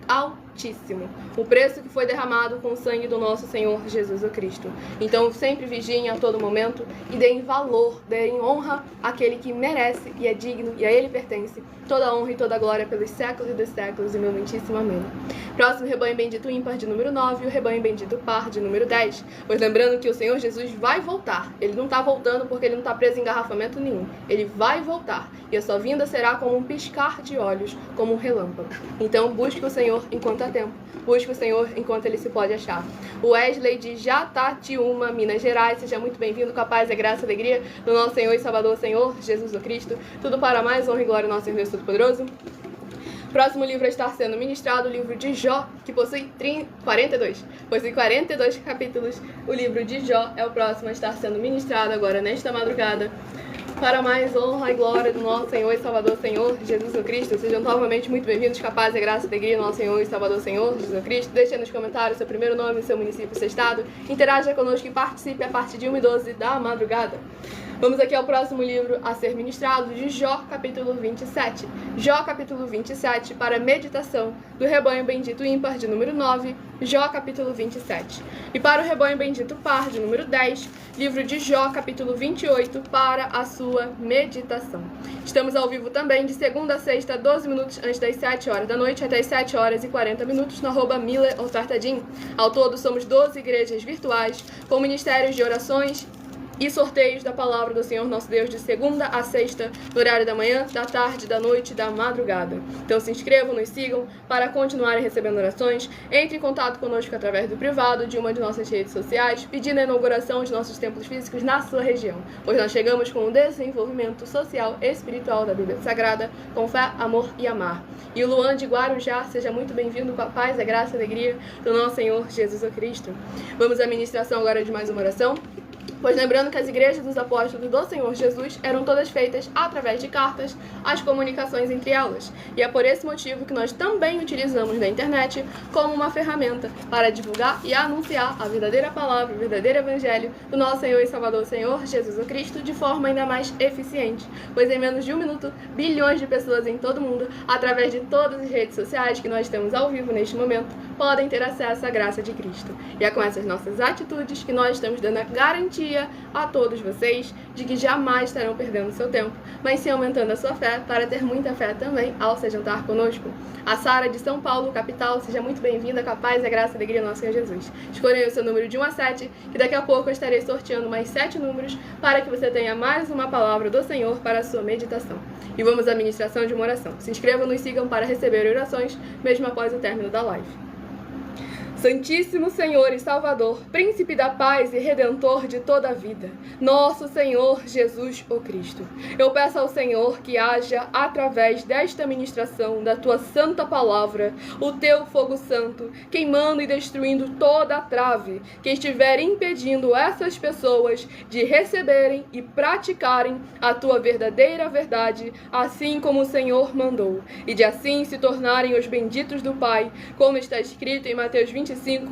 altíssimo, o preço que foi derramado com o sangue do nosso Senhor Jesus o Cristo. Então sempre vigiem a todo momento e deem valor, deem honra àquele que merece e é digno e a ele pertence toda a honra e toda a glória pelos séculos e dos séculos, e meu muitíssimo amém. Próximo rebanho bendito ímpar de número 9 e o rebanho bendito par de número 10. Pois lembrando que o Senhor Jesus vai voltar. Ele não está voltando porque ele não está preso em engarrafamento nenhum. Ele vai voltar. E a sua vinda será como um piscar de olhos, como um relâmpago. Então busque o Senhor enquanto há tempo. Busque o Senhor enquanto ele se pode achar. O Wesley de Jatatiúma, Minas Gerais. Seja muito bem-vindo com a paz, a graça e a alegria do nosso Senhor e Salvador, Senhor Jesus o Cristo. Tudo para mais honra e glória ao nosso Senhor Deus Todo-Poderoso. Próximo livro a estar sendo ministrado, o livro de Jó, que possui 42 capítulos. O livro de Jó é o próximo a estar sendo ministrado agora nesta madrugada. Para mais honra e glória do nosso Senhor e Salvador, Senhor Jesus Cristo. Sejam novamente muito bem-vindos, com a paz, a graça e a alegria do nosso Senhor e Salvador, Senhor Jesus Cristo. Deixe nos comentários seu primeiro nome, seu município, seu estado. Interaja conosco e participe a partir de 1h12 da madrugada. Vamos aqui ao próximo livro a ser ministrado, de Jó, capítulo 27. Jó, capítulo 27, para meditação do rebanho bendito ímpar, de número 9, Jó, capítulo 27. E para o rebanho bendito par, de número 10, livro de Jó, capítulo 28, para a sua meditação. Estamos ao vivo também, de segunda a sexta, 12 minutos antes das 7 horas da noite, até as 7 horas e 40 minutos, no @MillerOfertadim. Ao todo, somos 12 igrejas virtuais, com ministérios de orações e sorteios da palavra do Senhor nosso Deus de segunda a sexta, no horário da manhã, da tarde, da noite e da madrugada. Então se inscrevam, nos sigam para continuarem recebendo orações. Entre em contato conosco através do privado de uma de nossas redes sociais, pedindo a inauguração de nossos templos físicos na sua região, pois nós chegamos com o desenvolvimento social e espiritual da Bíblia Sagrada, com fé, amor e amar. E o Luan de Guarujá, seja muito bem-vindo com a paz, a graça e a alegria do nosso Senhor Jesus Cristo. Vamos à ministração agora de mais uma oração. Pois lembrando que as igrejas dos apóstolos do Senhor Jesus eram todas feitas através de cartas, as comunicações entre elas. E é por esse motivo que nós também utilizamos da internet como uma ferramenta para divulgar e anunciar a verdadeira palavra, o verdadeiro evangelho do nosso Senhor e Salvador, Senhor Jesus Cristo, de forma ainda mais eficiente. Pois em menos de 1 minuto, bilhões de pessoas em todo o mundo, através de todas as redes sociais que nós temos ao vivo neste momento, podem ter acesso à graça de Cristo. E é com essas nossas atitudes que nós estamos dando a garantia a todos vocês de que jamais estarão perdendo seu tempo, mas sim aumentando a sua fé para ter muita fé também ao se juntar conosco. A Sara de São Paulo, capital, seja muito bem-vinda, com a paz, a graça e a alegria do nosso Senhor Jesus. Escolha o seu número de 1 a 7, que daqui a pouco eu estarei sorteando mais 7 números para que você tenha mais uma palavra do Senhor para a sua meditação. E vamos à ministração de uma oração. Se inscrevam e nos sigam para receber orações, mesmo após o término da live. Santíssimo Senhor e Salvador, Príncipe da paz e Redentor de toda a vida, nosso Senhor Jesus o Cristo, eu peço ao Senhor que haja, através desta ministração da Tua santa palavra, o Teu fogo santo, queimando e destruindo toda a trave que estiver impedindo essas pessoas de receberem e praticarem a Tua verdadeira verdade, assim como o Senhor mandou, e de assim se tornarem os benditos do Pai, como está escrito em Mateus 25,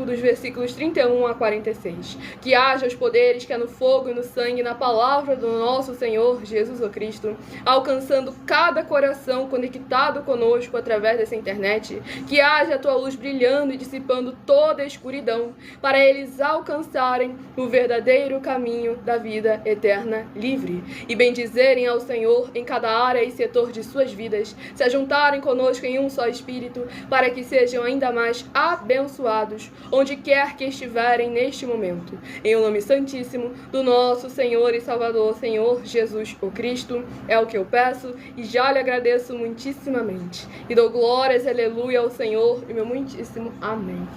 dos versículos 31 a 46. Que haja os poderes que é no fogo e no sangue, na palavra do nosso Senhor Jesus o Cristo, alcançando cada coração conectado conosco através dessa internet. Que haja a tua luz brilhando e dissipando toda a escuridão, para eles alcançarem o verdadeiro caminho da vida eterna livre. E bendizerem ao Senhor em cada área e setor de suas vidas, se ajuntarem conosco em um só Espírito, para que sejam ainda mais abençoados onde quer que estiverem neste momento. Em o nome santíssimo do nosso Senhor e Salvador, Senhor Jesus o Cristo, é o que eu peço e já lhe agradeço muitíssimamente. E dou glórias, aleluia, ao Senhor e meu muitíssimo amém.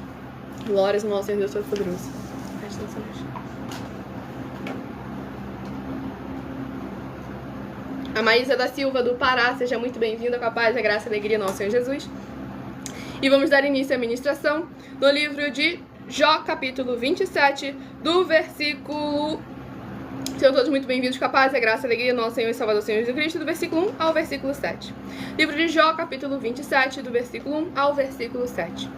Glórias ao nosso Senhor Deus Todo-Poderoso. Presta atenção. A Maísa da Silva, do Pará, seja muito bem-vinda, com a paz, a graça e a alegria do nosso Senhor Jesus. E vamos dar início à ministração no livro de Jó, capítulo 27, do versículo... Sejam todos muito bem-vindos, com a paz, a graça e a alegria do nosso Senhor e Salvador Senhor Jesus Cristo, do versículo 1 ao versículo 7. Livro de Jó, capítulo 27, do versículo 1 ao versículo 7.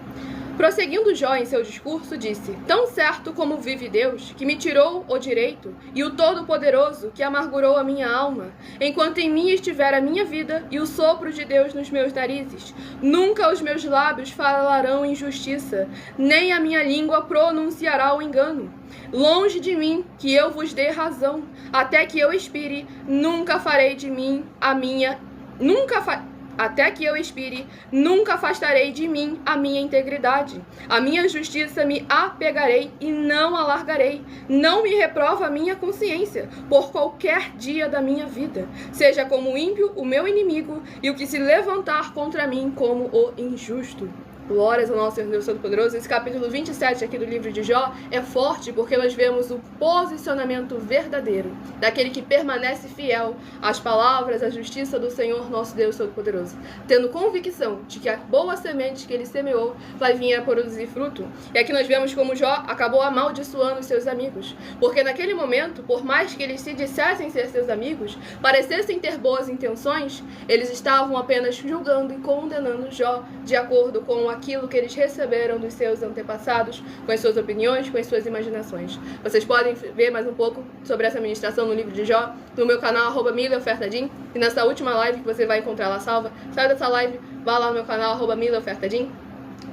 Prosseguindo Jó em seu discurso, disse: Tão certo como vive Deus, que me tirou o direito, e o Todo-Poderoso, que amargurou a minha alma, enquanto em mim estiver a minha vida e o sopro de Deus nos meus narizes, nunca os meus lábios falarão injustiça, nem a minha língua pronunciará o engano. Longe de mim que eu vos dê razão, até que eu expire, nunca farei de mim a minha... Até que eu expire, nunca afastarei de mim a minha integridade. A minha justiça me apegarei e não alargarei. Não me reprova a minha consciência por qualquer dia da minha vida. Seja como o ímpio o meu inimigo e o que se levantar contra mim como o injusto. Glórias ao nosso Senhor Deus Todo-Poderoso. Esse capítulo 27 aqui do livro de Jó é forte porque nós vemos o posicionamento verdadeiro daquele que permanece fiel às palavras, à justiça do Senhor nosso Deus Todo-Poderoso, tendo convicção de que a boa semente que ele semeou vai vir a produzir fruto. E aqui nós vemos como Jó acabou amaldiçoando os seus amigos, porque naquele momento, por mais que eles se dissessem ser seus amigos, parecessem ter boas intenções, eles estavam apenas julgando e condenando Jó de acordo com aquilo que eles receberam dos seus antepassados, com as suas opiniões, com as suas imaginações. Vocês podem ver mais um pouco sobre essa ministração no livro de Jó, no meu canal, @milaofertadim, e nessa última live que você vai encontrar lá salva, sai dessa live, vá lá no meu canal, @milaofertadim.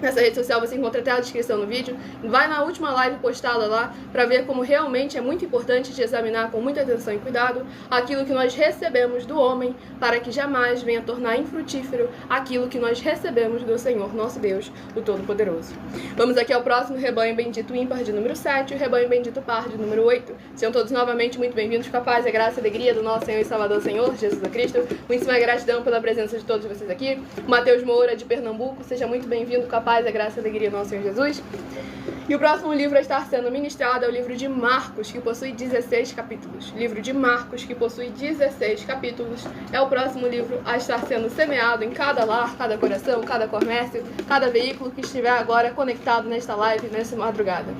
Nessa rede social você encontra até a descrição no vídeo. Vai na última live postada lá para ver como realmente é muito importante de examinar com muita atenção e cuidado aquilo que nós recebemos do homem, para que jamais venha tornar infrutífero aquilo que nós recebemos do Senhor nosso Deus, o Todo-Poderoso. Vamos aqui ao próximo rebanho bendito ímpar de número 7 e o rebanho bendito par de número 8. Sejam todos novamente muito bem-vindos, com a paz, a graça e a alegria do nosso Senhor e Salvador Senhor Jesus Cristo. Muitíssima gratidão pela presença de todos vocês aqui. Matheus Moura, de Pernambuco, seja muito bem-vindo, com a paz, a graça e a alegria do nosso Senhor Jesus. E o próximo livro a estar sendo ministrado é o livro de Marcos, que possui 16 capítulos. Livro de Marcos, que possui 16 capítulos, é o próximo livro a estar sendo semeado em cada lar, cada coração, cada comércio, cada veículo que estiver agora conectado nesta live, nessa madrugada.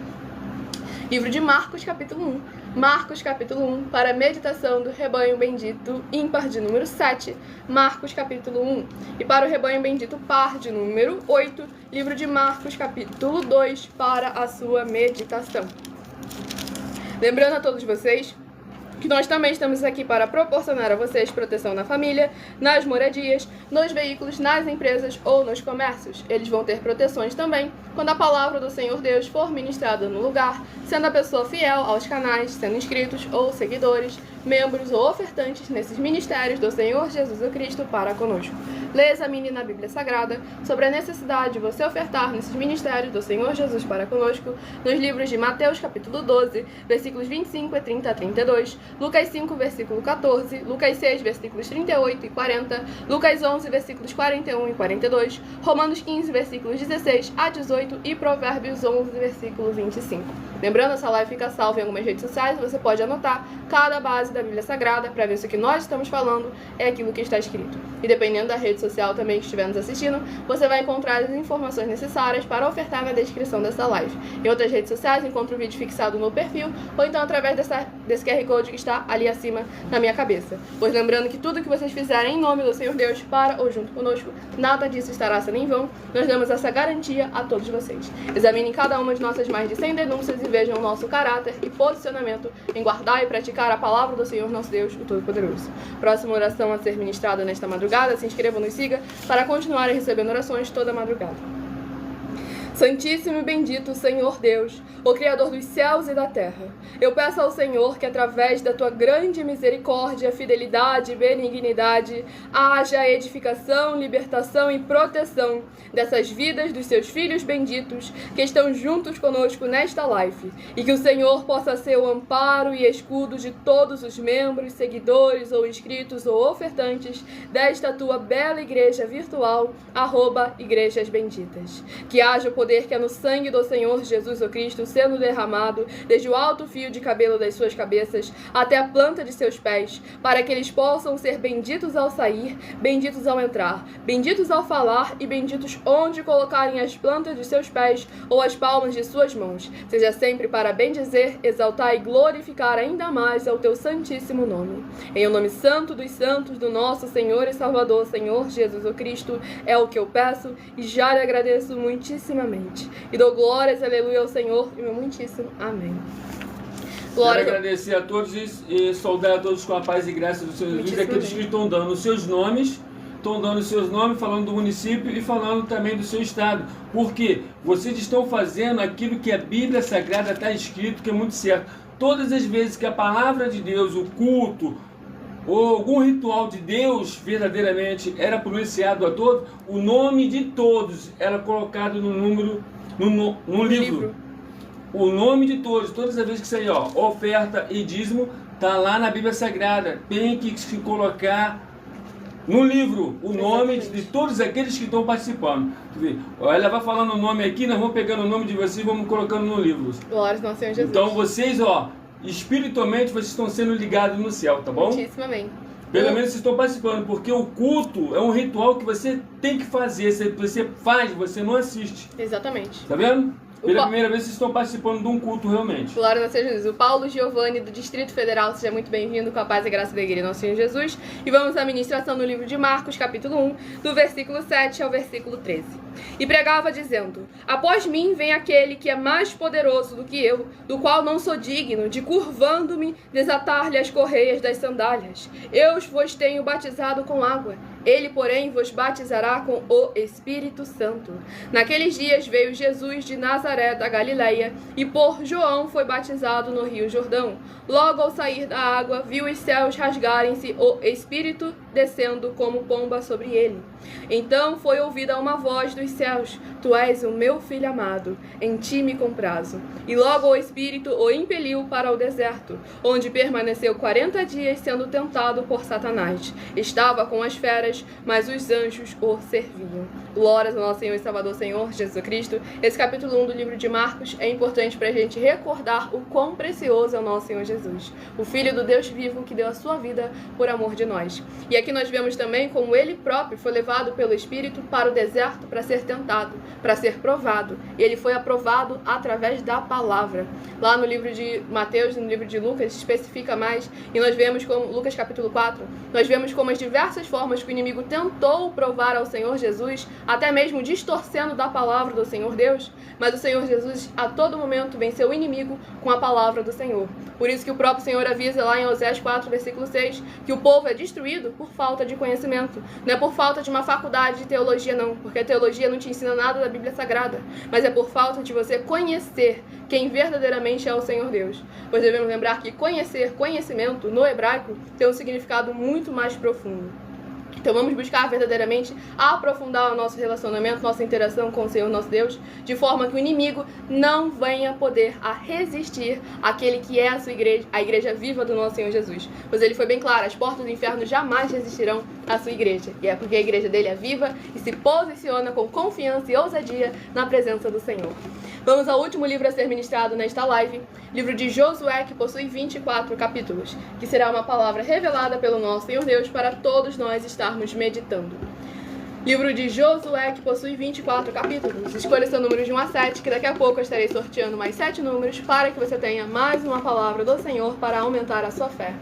Livro de Marcos, capítulo 1. Marcos, capítulo 1, para a meditação do rebanho bendito ímpar de número 7. Marcos, capítulo 1. E para o rebanho bendito par de número 8, livro de Marcos, capítulo 2, para a sua meditação. Lembrando a todos vocês que nós também estamos aqui para proporcionar a vocês proteção na família, nas moradias, nos veículos, nas empresas ou nos comércios. Eles vão ter proteções também quando a palavra do Senhor Deus for ministrada no lugar, sendo a pessoa fiel aos canais, sendo inscritos ou seguidores, membros ou ofertantes nesses ministérios do Senhor Jesus Cristo para conosco. Lê, examine na Bíblia Sagrada sobre a necessidade de você ofertar nesses ministérios do Senhor Jesus para conosco, nos livros de Mateus capítulo 12, versículos 25 e 30 a 32, Lucas 5, versículo 14, Lucas 6, versículos 38 e 40, Lucas 11, versículos 41 e 42, Romanos 15, versículos 16 a 18 e Provérbios 11, versículo 25. Lembrando, essa live fica salva em algumas redes sociais, você pode anotar cada base da Bíblia Sagrada para ver se o que nós estamos falando é aquilo que está escrito. E dependendo da rede social também que estiver nos assistindo, você vai encontrar as informações necessárias para ofertar na descrição dessa live. Em outras redes sociais, encontra o vídeo fixado no perfil, ou então através desse QR Code que está ali acima na minha cabeça. Pois lembrando que tudo que vocês fizerem em nome do Senhor Deus, para ou junto conosco, nada disso estará sendo em vão. Nós damos essa garantia a todos vocês. Examinem cada uma de nossas mais de 100 denúncias e vejam o nosso caráter e posicionamento em guardar e praticar a palavra do Senhor nosso Deus, o Todo-Poderoso. Próxima oração a ser ministrada nesta madrugada, se inscreva, nos siga para continuarem recebendo orações toda madrugada. Santíssimo e bendito Senhor Deus, o Criador dos céus e da terra, eu peço ao Senhor que através da tua grande misericórdia, fidelidade e benignidade, haja edificação, libertação e proteção dessas vidas dos seus filhos benditos que estão juntos conosco nesta live, e que o Senhor possa ser o amparo e escudo de todos os membros, seguidores ou inscritos ou ofertantes desta tua bela igreja virtual, @Igrejas Benditas. Que haja o poder que é no sangue do Senhor Jesus o Cristo sendo derramado desde o alto fio de cabelo das suas cabeças até a planta de seus pés, para que eles possam ser benditos ao sair, benditos ao entrar, benditos ao falar e benditos onde colocarem as plantas de seus pés ou as palmas de suas mãos. Seja sempre para bendizer, exaltar e glorificar ainda mais ao teu santíssimo nome. Em o nome santo dos santos do nosso Senhor e Salvador, Senhor Jesus o Cristo, é o que eu peço e já lhe agradeço muitíssimamente. E dou glórias, aleluia, ao Senhor e meu muitíssimo amém. Glória. Quero agradecer a todos e saudar a todos com a paz e graça do Senhor Jesus. Aqueles que estão dando os seus nomes, falando do município e falando também do seu estado. Porque vocês estão fazendo aquilo que a Bíblia Sagrada está escrito, que é muito certo. Todas as vezes que a palavra de Deus, o culto, ou algum ritual de Deus verdadeiramente era pronunciado a todos, o nome de todos era colocado no livro. O nome de todos, todas as vezes que sair, oferta e dízimo, tá lá na Bíblia Sagrada. Tem que se colocar no livro o nome de todos aqueles que estão participando. Ela vai falando o nome aqui, nós vamos pegando o nome de vocês e vamos colocando no livro. Glória ao Senhor Jesus. Então vocês, espiritualmente vocês estão sendo ligados no céu, tá bom? Muitíssimo amém. Pelo menos vocês estão participando, porque o culto é um ritual que você tem que fazer. Você faz, você não assiste. Exatamente. Tá vendo? Pela primeira vez vocês estão participando de um culto realmente. Glória ao Senhor Jesus. O Paulo Giovanni, do Distrito Federal, seja muito bem-vindo, com a paz e graça da Igreja Nosso Senhor Jesus. E vamos à ministração no livro de Marcos, capítulo 1, do versículo 7 ao versículo 13. E pregava dizendo: após mim vem aquele que é mais poderoso do que eu, do qual não sou digno de, curvando-me, desatar-lhe as correias das sandálias. Eu vos tenho batizado com água. Ele, porém, vos batizará com o Espírito Santo. Naqueles dias veio Jesus de Nazaré da Galileia, e por João foi batizado no Rio Jordão. Logo ao sair da água, viu os céus rasgarem-se, o Espírito descendo como pomba sobre ele. Então foi ouvida uma voz dos céus: Tu és o meu filho amado, em ti me comprazo. E logo o Espírito o impeliu para o deserto, onde permaneceu 40 dias sendo tentado por Satanás. Estava com as feras, mas os anjos o serviam. Glórias ao nosso Senhor e Salvador, Senhor Jesus Cristo. Esse capítulo 1 do livro de Marcos é importante para a gente recordar o quão precioso é o nosso Senhor Jesus, o Filho do Deus vivo que deu a sua vida por amor de nós. E aqui aqui nós vemos também como ele próprio foi levado pelo Espírito para o deserto para ser tentado, para ser provado. E ele foi aprovado através da palavra. Lá no livro de Mateus, no livro de Lucas, especifica mais, e nós vemos como, Lucas capítulo 4, nós vemos como as diversas formas que o inimigo tentou provar ao Senhor Jesus, até mesmo distorcendo da palavra do Senhor Deus, mas o Senhor Jesus a todo momento venceu o inimigo com a palavra do Senhor. Por isso que o próprio Senhor avisa lá em Oséias 4, versículo 6, que o povo é destruído por falta de conhecimento. Não é por falta de uma faculdade de teologia, não, porque a teologia não te ensina nada da Bíblia Sagrada, mas é por falta de você conhecer quem verdadeiramente é o Senhor Deus. Pois devemos lembrar que conhecimento, no hebraico, tem um significado muito mais profundo. Então vamos buscar verdadeiramente aprofundar o nosso relacionamento, nossa interação com o Senhor nosso Deus, de forma que o inimigo não venha poder a resistir àquele que é a sua igreja, a igreja viva do nosso Senhor Jesus. Pois ele foi bem claro, as portas do inferno jamais resistirão à sua igreja. E é porque a igreja dele é viva e se posiciona com confiança e ousadia na presença do Senhor. Vamos ao último livro a ser ministrado nesta live, livro de Josué, que possui 24 capítulos, que será uma palavra revelada pelo nosso Senhor Deus para todos nós estarmos meditando. Livro de Josué, que possui 24 capítulos. Escolha seu número de 1 a 7, que daqui a pouco eu estarei sorteando mais 7 números para que você tenha mais uma palavra do Senhor para aumentar a sua fé.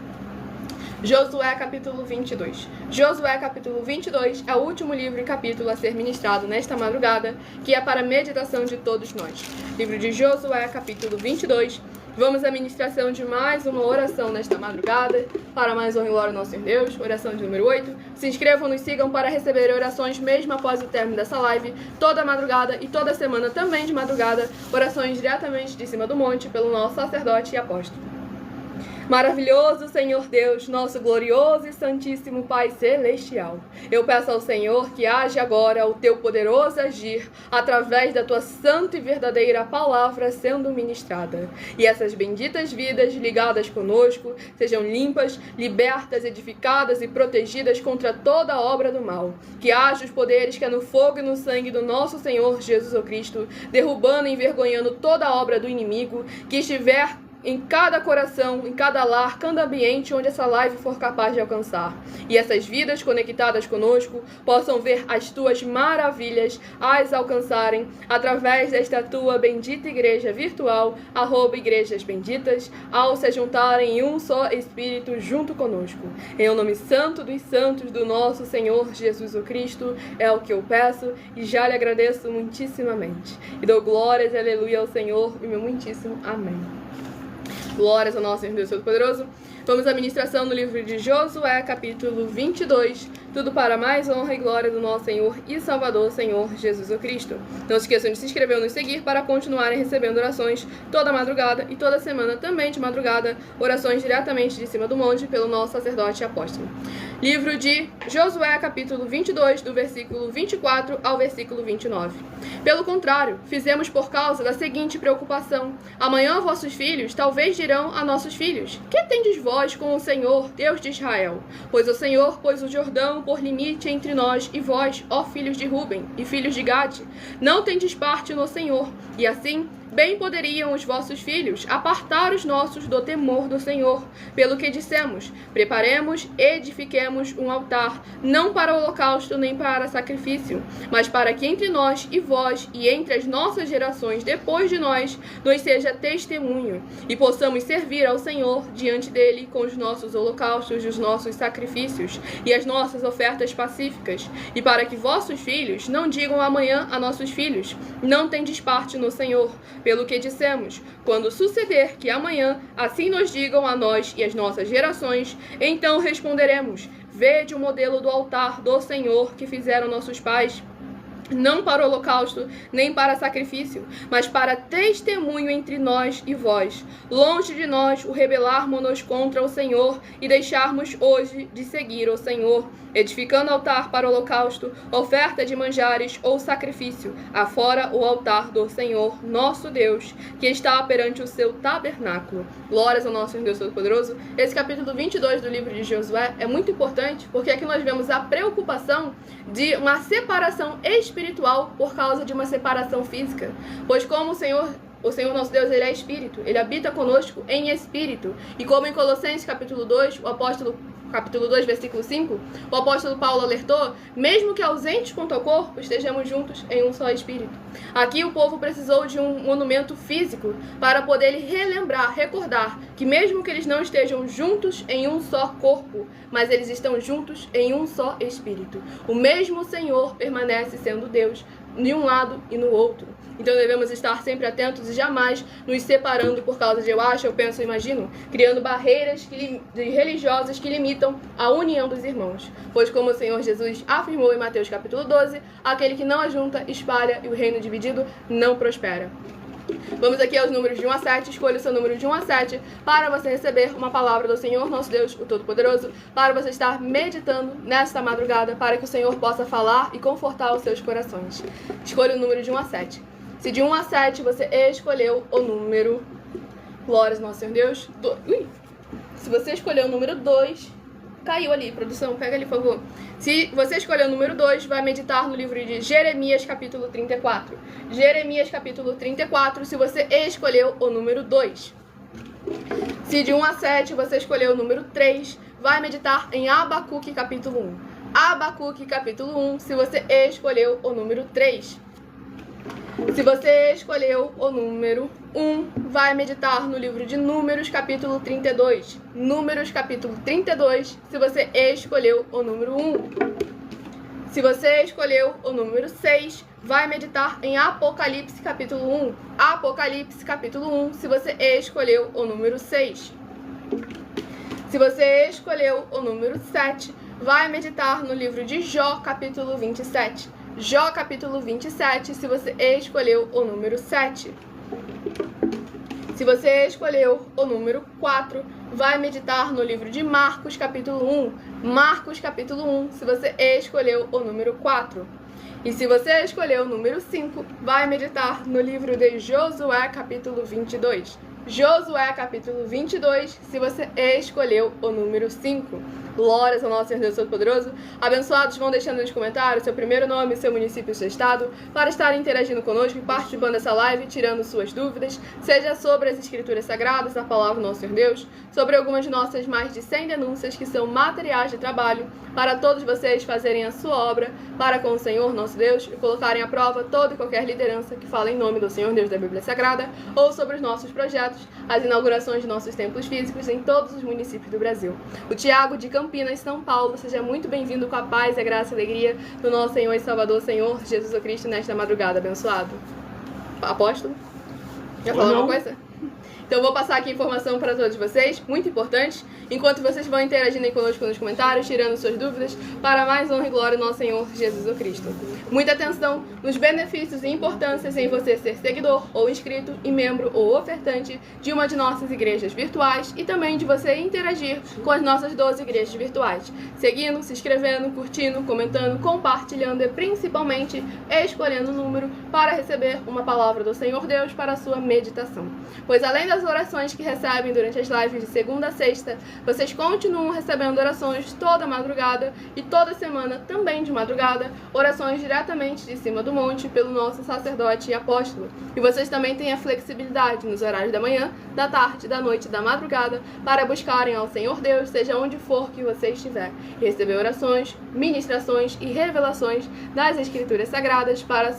Josué capítulo 22. Josué capítulo 22 é o último livro e capítulo a ser ministrado nesta madrugada, que é para a meditação de todos nós. Livro de Josué capítulo 22. Vamos à ministração de mais uma oração nesta madrugada, para mais honra e glória ao nosso Senhor Deus, oração de número 8. Se inscrevam, nos sigam para receber orações mesmo após o término dessa live, toda madrugada e toda semana também de madrugada, orações diretamente de cima do monte pelo nosso sacerdote e apóstolo. Maravilhoso Senhor Deus, nosso glorioso e santíssimo Pai Celestial, eu peço ao Senhor que age agora o teu poderoso agir através da tua santa e verdadeira palavra sendo ministrada. E essas benditas vidas ligadas conosco sejam limpas, libertas, edificadas e protegidas contra toda obra do mal. Que haja os poderes que é no fogo e no sangue do nosso Senhor Jesus Cristo, derrubando e envergonhando toda obra do inimigo que estiver em cada coração, em cada lar, cada ambiente onde essa live for capaz de alcançar. E essas vidas conectadas conosco possam ver as tuas maravilhas as alcançarem através desta tua bendita igreja virtual, @igrejas benditas, ao se juntarem em um só Espírito junto conosco. Em o nome santo dos santos do nosso Senhor Jesus Cristo, é o que eu peço e já lhe agradeço muitíssimamente. E dou glórias e aleluia ao Senhor e meu muitíssimo amém. Glórias ao nosso Senhor Deus Todo-Poderoso. Vamos à ministração no livro de Josué, capítulo 22. Tudo para mais honra e glória do nosso Senhor e Salvador, Senhor Jesus Cristo. Não se esqueçam de se inscrever ou nos seguir para continuarem recebendo orações toda madrugada e toda semana também de madrugada, orações diretamente de cima do monte pelo nosso sacerdote e apóstolo. Livro de Josué, capítulo 22, do versículo 24 ao versículo 29. Pelo contrário, fizemos por causa da seguinte preocupação: amanhã vossos filhos talvez dirão a nossos filhos: que tendes vós com o Senhor, Deus de Israel? Pois o Senhor pôs o Jordão por limite entre nós e vós, ó filhos de Ruben e filhos de Gade. Não tendes parte no Senhor, e assim bem poderiam os vossos filhos apartar os nossos do temor do Senhor. Pelo que dissemos: preparemos, edifiquemos um altar, não para holocausto nem para sacrifício, mas para que entre nós e vós e entre as nossas gerações depois de nós nos seja testemunho, e possamos servir ao Senhor diante dele com os nossos holocaustos, os nossos sacrifícios e as nossas ofertas pacíficas, e para que vossos filhos não digam amanhã a nossos filhos: não tendes parte no Senhor. Pelo que dissemos: quando suceder que amanhã assim nos digam a nós e as nossas gerações, então responderemos: vede o modelo do altar do Senhor que fizeram nossos pais, não para o holocausto, nem para sacrifício, mas para testemunho entre nós e vós. Longe de nós o rebelarmos-nos contra o Senhor e deixarmos hoje de seguir o Senhor, edificando altar para o holocausto, oferta de manjares ou sacrifício, afora o altar do Senhor, nosso Deus, que está perante o seu tabernáculo. Glórias ao nosso Deus Todo-Poderoso. Esse capítulo 22 do livro de Josué é muito importante, porque aqui nós vemos a preocupação de uma separação espiritual por causa de uma separação física. Pois como o Senhor nosso Deus, ele habita conosco em espírito. E como em Colossenses capítulo 2, o apóstolo capítulo 2, versículo 5, o apóstolo Paulo alertou, mesmo que ausentes quanto ao corpo, estejamos juntos em um só espírito. Aqui o povo precisou de um monumento físico para poder relembrar, recordar que mesmo que eles não estejam juntos em um só corpo, mas eles estão juntos em um só espírito. O mesmo Senhor permanece sendo Deus de um lado e no outro. Então devemos estar sempre atentos e jamais nos separando por causa de eu acho, eu penso, eu imagino, criando barreiras religiosas que limitam a união dos irmãos. Pois como o Senhor Jesus afirmou em Mateus capítulo 12, aquele que não ajunta, espalha e o reino dividido não prospera. Vamos aqui aos números de 1 a 7, escolha o seu número de 1 a 7 para você receber uma palavra do Senhor, nosso Deus, o Todo-Poderoso, para você estar meditando nesta madrugada, para que o Senhor possa falar e confortar os seus corações. Escolha o número de 1 a 7. Se de 1 a 7 você escolheu o número, glórias ao nosso Senhor Deus, se você escolheu o número 2, caiu ali, produção, pega ali, por favor. Se você escolher o número 2, vai meditar no livro de Jeremias, capítulo 34. Jeremias, capítulo 34, se você escolheu o número 2. Se de 1 a 7 você escolheu o número 3, vai meditar em Abacuque, capítulo 1. Abacuque, capítulo 1, se você escolheu o número 3. Se você escolheu o número 1, vai meditar no livro de Números, capítulo 32. Números, capítulo 32, se você escolheu o número 1. Se você escolheu o número 6, vai meditar em Apocalipse, capítulo 1. Apocalipse, capítulo 1, se você escolheu o número 6. Se você escolheu o número 7, vai meditar no livro de Jó, capítulo 27. Jó, capítulo 27, se você escolheu o número 7. Se você escolheu o número 4, vai meditar no livro de Marcos, capítulo 1. Marcos, capítulo 1, se você escolheu o número 4. E se você escolheu o número 5, vai meditar no livro de Josué, capítulo 22. Josué, capítulo 22, se você escolheu o número 5. Glórias ao nosso Senhor Deus Todo-Poderoso. Abençoados, vão deixando nos comentários seu primeiro nome, seu município e seu estado, para estarem interagindo conosco e participando dessa live, tirando suas dúvidas, seja sobre as escrituras sagradas, a palavra do nosso Senhor Deus, sobre algumas de nossas mais de 100 denúncias que são materiais de trabalho, para todos vocês fazerem a sua obra para com o Senhor, nosso Deus, e colocarem à prova toda e qualquer liderança que fala em nome do Senhor Deus da Bíblia Sagrada, ou sobre os nossos projetos, as inaugurações de nossos templos físicos em todos os municípios do Brasil. O Tiago de Campinas, São Paulo, seja muito bem-vindo com a paz, a graça e a alegria do nosso Senhor e Salvador, Senhor Jesus Cristo, nesta madrugada abençoado. Apóstolo? Já falou alguma coisa? Então eu vou passar aqui informação para todos vocês, muito importante, enquanto vocês vão interagindo aí conosco nos comentários, tirando suas dúvidas, para mais honra e glória do nosso Senhor Jesus Cristo. Muita atenção nos benefícios e importâncias em você ser seguidor, ou inscrito, e membro ou ofertante de uma de nossas igrejas virtuais e também de você interagir com as nossas 12 igrejas virtuais, seguindo, se inscrevendo, curtindo, comentando, compartilhando e principalmente escolhendo o número para receber uma palavra do Senhor Deus para a sua meditação. Pois além das orações que recebem durante as lives de segunda a sexta, vocês continuam recebendo orações toda madrugada e toda semana também de madrugada, orações diretamente de cima do monte pelo nosso sacerdote e apóstolo. E vocês também têm a flexibilidade nos horários da manhã, da tarde, da noite e da madrugada para buscarem ao Senhor Deus, seja onde for que você estiver, e receber orações, ministrações e revelações das Escrituras Sagradas para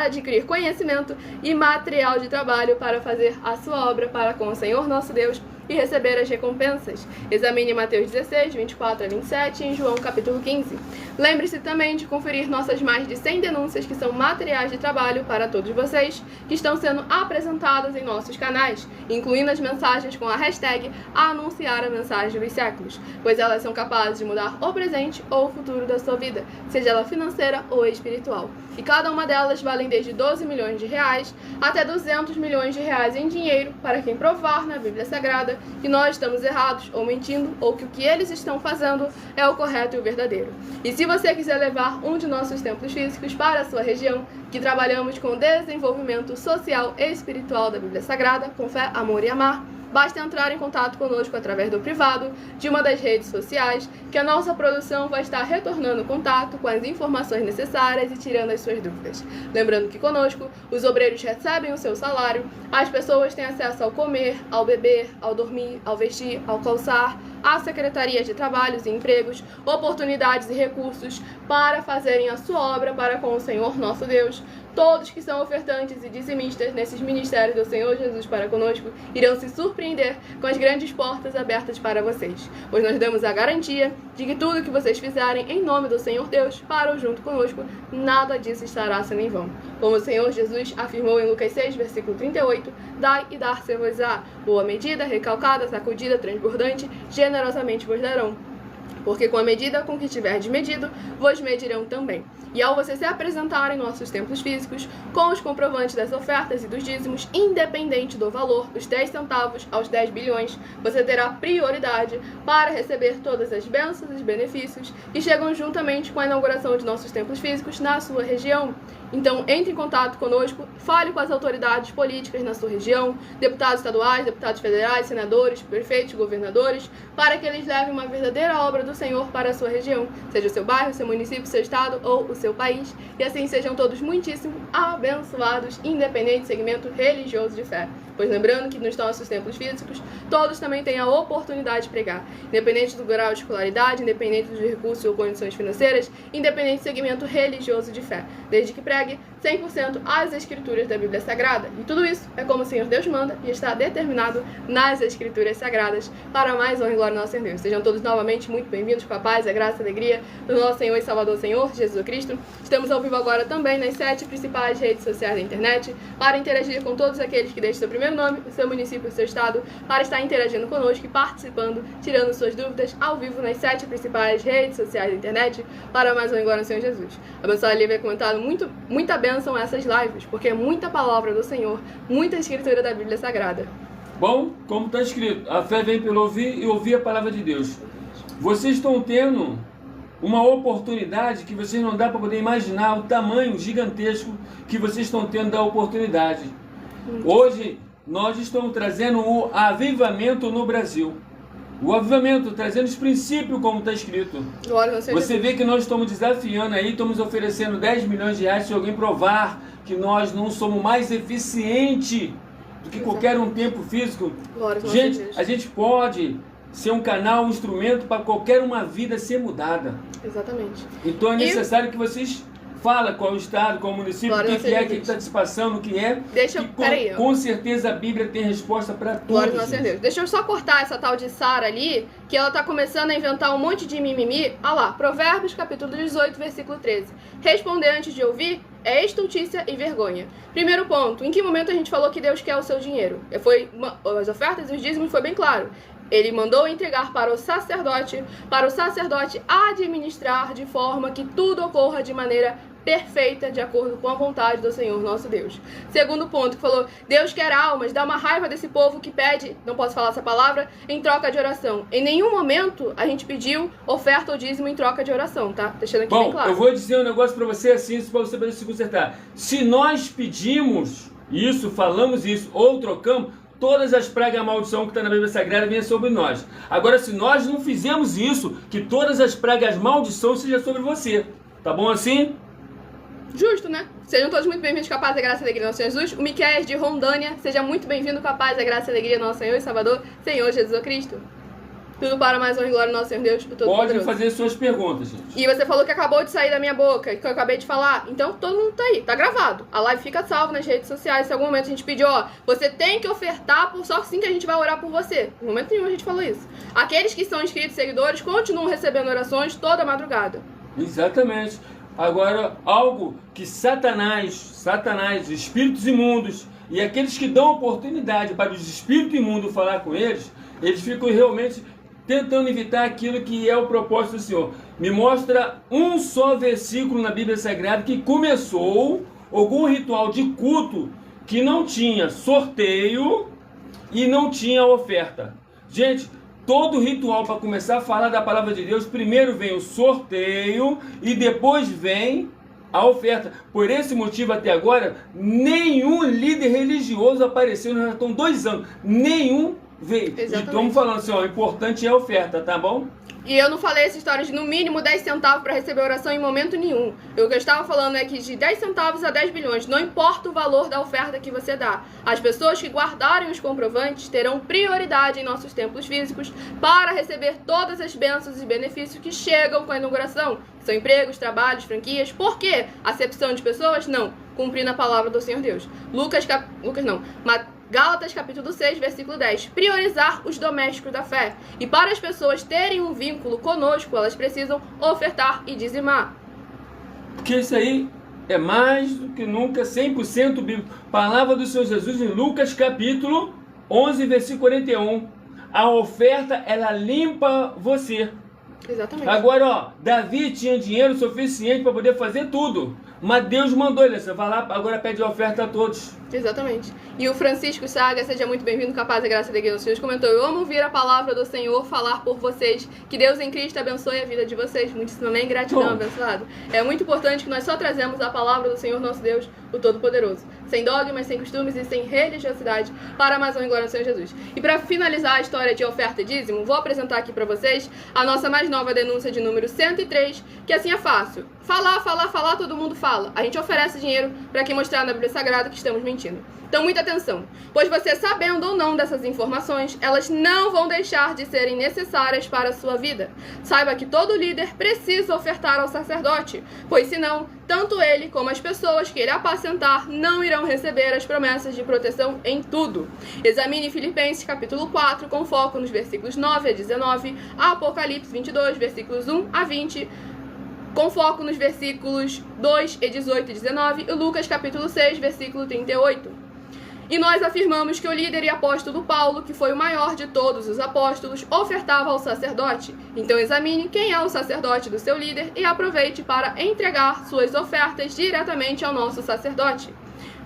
adquirir conhecimento e material de trabalho para fazer a sua obra para com o Senhor nosso Deus e receber as recompensas. Examine Mateus 16, 24 a 27 e em João capítulo 15. Lembre-se também de conferir nossas mais de 100 denúncias que são materiais de trabalho para todos vocês, que estão sendo apresentadas em nossos canais, incluindo as mensagens com a hashtag Anunciar a Mensagem dos Séculos, pois elas são capazes de mudar o presente ou o futuro da sua vida, seja ela financeira ou espiritual. E cada uma delas valem desde 12 milhões de reais até 200 milhões de reais em dinheiro para quem provar na Bíblia Sagrada que nós estamos errados ou mentindo, ou que o que eles estão fazendo é o correto e o verdadeiro. E se você quiser levar um de nossos templos físicos para a sua região, que trabalhamos com o desenvolvimento social e espiritual da Bíblia Sagrada, com fé, amor e amar, basta entrar em contato conosco através do privado de uma das redes sociais, que a nossa produção vai estar retornando contato com as informações necessárias e tirando as suas dúvidas. Lembrando que conosco, os obreiros recebem o seu salário, as pessoas têm acesso ao comer, ao beber, ao dormir, ao vestir, ao calçar, à Secretaria de Trabalhos e Empregos, oportunidades e recursos para fazerem a sua obra para com o Senhor nosso Deus. Todos que são ofertantes e dizimistas nesses ministérios do Senhor Jesus para conosco irão se surpreender com as grandes portas abertas para vocês, pois nós damos a garantia de que tudo que vocês fizerem em nome do Senhor Deus para ou junto conosco, nada disso estará sendo em vão. Como o Senhor Jesus afirmou em Lucas 6, versículo 38, dai e dar-se-vos-á, boa medida, recalcada, sacudida, transbordante, generosamente vos darão. Porque com a medida com que tiverdes medido, vos medirão também. E ao você se apresentar em nossos templos físicos, com os comprovantes das ofertas e dos dízimos, independente do valor, dos 10 centavos aos 10 bilhões, você terá prioridade para receber todas as bênçãos e benefícios que chegam juntamente com a inauguração de nossos templos físicos na sua região. Então, entre em contato conosco, fale com as autoridades políticas na sua região, deputados estaduais, deputados federais, senadores, prefeitos, governadores, para que eles levem uma verdadeira obra do Senhor para a sua região, seja o seu bairro, seu município, seu estado ou o seu país, e assim sejam todos muitíssimo abençoados, independente do segmento religioso de fé. Pois lembrando que nos nossos templos físicos, todos também têm a oportunidade de pregar, independente do grau de escolaridade, independente dos recursos ou condições financeiras, independente do segmento religioso de fé, desde que pregue 100% as Escrituras da Bíblia Sagrada. E tudo isso é como o Senhor Deus manda e está determinado nas Escrituras Sagradas, para mais honra e glória do nosso Deus. Sejam todos novamente muito bem-vindos com a paz, a graça e a alegria do nosso Senhor e Salvador Senhor Jesus Cristo. Estamos ao vivo agora também nas 7 principais redes sociais da internet, para interagir com todos aqueles que deixam seu primeiro nome, o seu município, o seu estado, para estar interagindo conosco e participando, tirando suas dúvidas ao vivo nas 7 principais redes sociais da internet, para mais honra e glória do Senhor Jesus. A abençoada Lívia é comentado muita bênção essas lives, porque é muita palavra do Senhor, muita escritura da Bíblia Sagrada. Bom, como está escrito, a fé vem pelo ouvir e ouvir a palavra de Deus. Vocês estão tendo uma oportunidade que vocês não dá para poder imaginar o tamanho gigantesco que vocês estão tendo da oportunidade. Hoje nós estamos trazendo o avivamento no Brasil. O avivamento, trazendo os princípios como está escrito. Você vê que nós estamos desafiando aí, estamos oferecendo 10 milhões de reais se alguém provar que nós não somos mais eficientes do que qualquer um tempo físico. Gente, a gente pode ser um canal, um instrumento para qualquer uma vida ser mudada. Exatamente. Então é necessário que vocês falem qual o estado, qual o município, o que é, o que está se passando, o que é. Com certeza a Bíblia tem resposta para tudo. Glória ao nosso Deus. Deixa eu só cortar essa tal de Sara ali, que ela tá começando a inventar um monte de mimimi. Olha lá, Provérbios capítulo 18, versículo 13. Responder antes de ouvir é estultícia e vergonha. Primeiro ponto, em que momento a gente falou que Deus quer o seu dinheiro? As ofertas e os dízimos foi bem claro. Ele mandou entregar para o sacerdote administrar de forma que tudo ocorra de maneira perfeita, de acordo com a vontade do Senhor nosso Deus. Segundo ponto, que falou, Deus quer almas, dá uma raiva desse povo que pede, não posso falar essa palavra, em troca de oração. Em nenhum momento a gente pediu oferta ou dízimo em troca de oração, tá? Deixando aqui bem claro. Eu vou dizer um negócio para você assim, para você poder se consertar. Se nós pedimos isso, falamos isso, ou trocamos, todas as pragas e a maldição que está na Bíblia Sagrada vêm sobre nós. Agora, se nós não fizermos isso, que todas as pragas e as maldições sejam sobre você. Tá bom assim? Justo, né? Sejam todos muito bem-vindos com a paz, a graça e a alegria do nosso Jesus. O Miqueias de Rondônia, seja muito bem-vindo com a paz, a graça e a alegria do nosso Senhor e Salvador, Senhor Jesus Cristo. Tudo para mais honra e glória do nosso Senhor Deus, o Todo-Poderoso. Pode fazer suas perguntas, gente. E você falou que acabou de sair da minha boca, que eu acabei de falar. Então, todo mundo tá aí, tá gravado. A live fica salva nas redes sociais. Se em algum momento a gente pediu, você tem que ofertar, só assim que a gente vai orar por você. Em momento nenhum a gente falou isso. Aqueles que são inscritos e seguidores continuam recebendo orações toda madrugada. Exatamente. Agora, algo que Satanás, espíritos imundos, e aqueles que dão oportunidade para os espíritos imundos falar com eles ficam realmente tentando evitar aquilo que é o propósito do Senhor. Me mostra um só versículo na Bíblia Sagrada que começou algum ritual de culto que não tinha sorteio e não tinha oferta. Gente, todo ritual para começar a falar da palavra de Deus, primeiro vem o sorteio e depois vem a oferta. Por esse motivo, até agora, nenhum líder religioso apareceu. Nós já estamos 2 anos. Nenhum veio. E Exatamente. estamos falando assim, ó, o importante é a oferta, tá bom? E eu não falei essa história de no mínimo 10 centavos para receber oração em momento nenhum. O que eu estava falando é que de 10 centavos a 10 bilhões, não importa o valor da oferta que você dá. As pessoas que guardarem os comprovantes terão prioridade em nossos templos físicos para receber todas as bênçãos e benefícios que chegam com a inauguração. São empregos, trabalhos, franquias. Por quê? Acepção de pessoas? Não. Cumprindo a palavra do Senhor Deus. Gálatas capítulo 6, versículo 10. Priorizar os domésticos da fé. E para as pessoas terem um vínculo conosco, elas precisam ofertar e dizimar. Porque isso aí é mais do que nunca 100% bíblico. Palavra do Senhor Jesus em Lucas capítulo 11, versículo 41. A oferta, ela limpa você. Exatamente. Agora, ó, Davi tinha dinheiro suficiente para poder fazer tudo. Mas Deus mandou ele, você vai lá, agora pede oferta a todos. Exatamente. E o Francisco Chaga, seja muito bem-vindo, capaz da graça da Igreja dos Senhores, comentou: eu amo ouvir a palavra do Senhor falar por vocês. Que Deus em Cristo abençoe a vida de vocês. Muitíssimo amém, gratidão, abençoado. É muito importante que nós só trazemos a palavra do Senhor nosso Deus, o Todo-Poderoso. Sem dogmas, sem costumes e sem religiosidade, para a mais honra e glória do Senhor Jesus. E para finalizar a história de oferta e dízimo, vou apresentar aqui para vocês a nossa mais nova denúncia de número 103, que assim é fácil. Falar, todo mundo fala. A gente oferece dinheiro para quem mostrar na Bíblia Sagrada que estamos mentindo. Então, muita atenção, pois você, sabendo ou não dessas informações, elas não vão deixar de serem necessárias para a sua vida. Saiba que todo líder precisa ofertar ao sacerdote, pois senão, tanto ele como as pessoas que ele apacentar não irão receber as promessas de proteção em tudo. Examine Filipenses capítulo 4, com foco nos versículos 9 a 19, Apocalipse 22, versículos 1 a 20, com foco nos versículos 2 e 18 e 19, e Lucas capítulo 6, versículo 38. E nós afirmamos que o líder e apóstolo Paulo, que foi o maior de todos os apóstolos, ofertava ao sacerdote. Então examine quem é o sacerdote do seu líder e aproveite para entregar suas ofertas diretamente ao nosso sacerdote.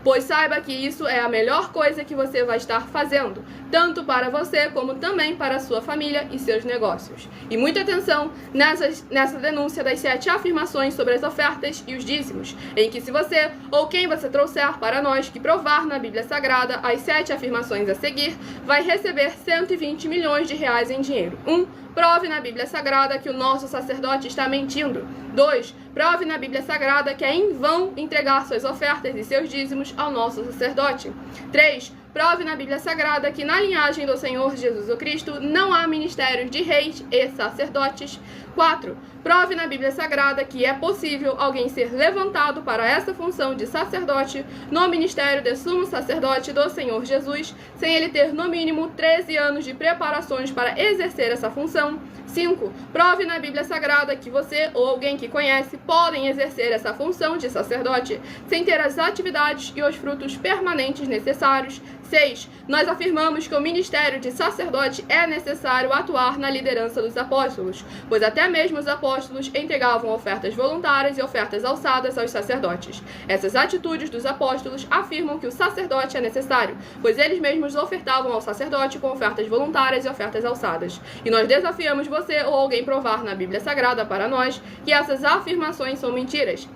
Pois saiba que isso é a melhor coisa que você vai estar fazendo, tanto para você como também para a sua família e seus negócios. E muita atenção nessa denúncia das 7 afirmações sobre as ofertas e os dízimos, em que se você ou quem você trouxer para nós que provar na Bíblia Sagrada as 7 afirmações a seguir, vai receber 120 milhões de reais em dinheiro. 1. Prove na Bíblia Sagrada que o nosso sacerdote está mentindo. 2. Prove na Bíblia Sagrada que é em vão entregar suas ofertas e seus dízimos ao nosso sacerdote. 3. Prove na Bíblia Sagrada que na linhagem do Senhor Jesus o Cristo não há ministérios de reis e sacerdotes. 4. Prove na Bíblia Sagrada que é possível alguém ser levantado para essa função de sacerdote no ministério de sumo sacerdote do Senhor Jesus, sem ele ter no mínimo 13 anos de preparações para exercer essa função. 5. Prove na Bíblia Sagrada que você ou alguém que conhece podem exercer essa função de sacerdote sem ter as atividades e os frutos permanentes necessários. 6. Nós afirmamos que o ministério de sacerdote é necessário atuar na liderança dos apóstolos, pois até mesmo os apóstolos entregavam ofertas voluntárias e ofertas alçadas aos sacerdotes. Essas atitudes dos apóstolos afirmam que o sacerdote é necessário, pois eles mesmos ofertavam ao sacerdote com ofertas voluntárias e ofertas alçadas. E nós desafiamos você ou alguém provar na Bíblia Sagrada para nós que essas afirmações são mentiras.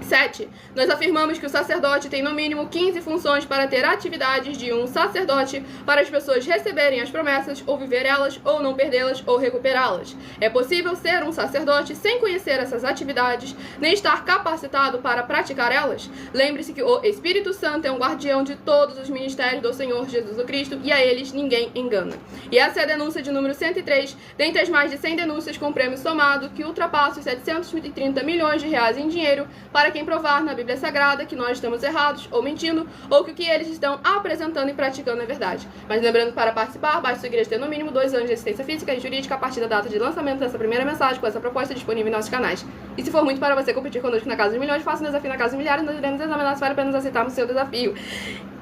7. Nós afirmamos que o sacerdote tem no mínimo 15 funções para ter atividades de um sacerdote para as pessoas receberem as promessas, ou viver elas, ou não perdê-las, ou recuperá-las. É possível ser um sacerdote sem conhecer essas atividades, nem estar capacitado para praticar elas? Lembre-se que o Espírito Santo é um guardião de todos os ministérios do Senhor Jesus Cristo e a eles ninguém engana. E essa é a denúncia de número 103, dentre as mais de 100 denúncias com prêmio somado que ultrapassa os 730 milhões de reais em dinheiro para quem provar na Bíblia Sagrada que nós estamos errados ou mentindo, ou que o que eles estão apresentando e praticando é verdade. Mas lembrando que para participar, basta sua igreja ter no mínimo 2 anos de existência física e jurídica a partir da data de lançamento dessa primeira mensagem com essa proposta disponível em nossos canais. E se for muito para você competir conosco na Casa dos Milhões, faça um desafio na Casa dos Milhares e nós iremos examinar se vale a pena nos aceitarmos o seu desafio.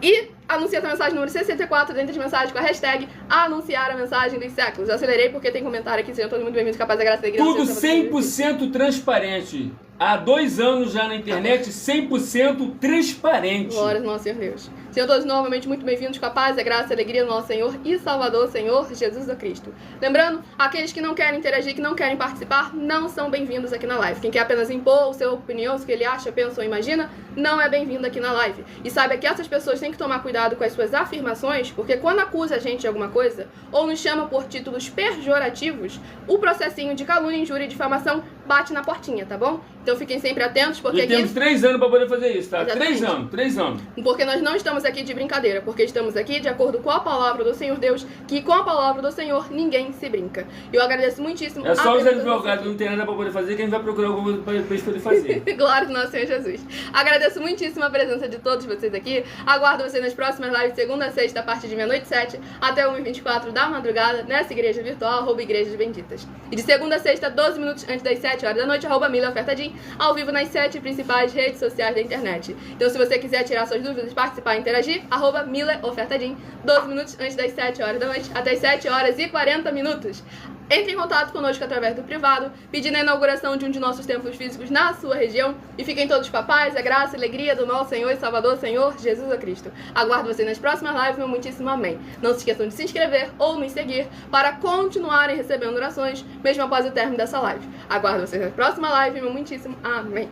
E anuncia a mensagem número 64 dentro de mensagem com a hashtag anunciar a mensagem dos séculos. Eu acelerei porque tem comentário aqui, sejam todos muito bem-vindos, capaz da graça da igreja. Tudo 100% transparente. Há 2 anos já na internet, 100% transparente. Glória ao nosso Senhor Deus. Sejam todos novamente muito bem-vindos com a paz, a graça e a alegria do nosso Senhor e Salvador, Senhor Jesus Cristo. Lembrando, aqueles que não querem interagir, que não querem participar, não são bem-vindos aqui na live. Quem quer apenas impor a sua opinião, o que ele acha, pensa ou imagina, não é bem-vindo aqui na live. E saiba que essas pessoas têm que tomar cuidado com as suas afirmações, porque quando acusa a gente de alguma coisa, ou nos chama por títulos pejorativos, o processinho de calúnia, injúria e difamação bate na portinha, tá bom? Então fiquem sempre atentos, porque e temos 3 anos para poder fazer isso, tá? Exatamente. 3 anos. Porque nós não estamos aqui de brincadeira, porque estamos aqui de acordo com a palavra do Senhor Deus, que com a palavra do Senhor ninguém se brinca. E eu agradeço muitíssimo. É só os advogados não tem nada para poder fazer, que a gente vai procurar alguma coisa para poder fazer. Glória ao nosso Senhor Jesus. Agradeço muitíssimo a presença de todos vocês aqui. Aguardo vocês nas próximas lives, segunda a sexta, a partir de meia-noite 7 até 1h24 da madrugada, nessa igreja virtual, @Igrejas Benditas. E de segunda a sexta, 12 minutos antes das 7 horas da noite, @MilaOfertadim, ao vivo nas 7 principais redes sociais da internet. Então, se você quiser tirar suas dúvidas, participar e interagir, @MilaOfertadim, 12 minutos antes das 7 horas da noite, até as 7 horas e 40 minutos. Entre em contato conosco através do privado, pedindo a inauguração de um de nossos templos físicos na sua região. E fiquem todos com a paz, a graça e a alegria do nosso Senhor e Salvador, Senhor Jesus Cristo. Aguardo vocês nas próximas lives, meu muitíssimo amém. Não se esqueçam de se inscrever ou nos seguir para continuarem recebendo orações, mesmo após o término dessa live. Aguardo vocês na próxima live, meu muitíssimo amém.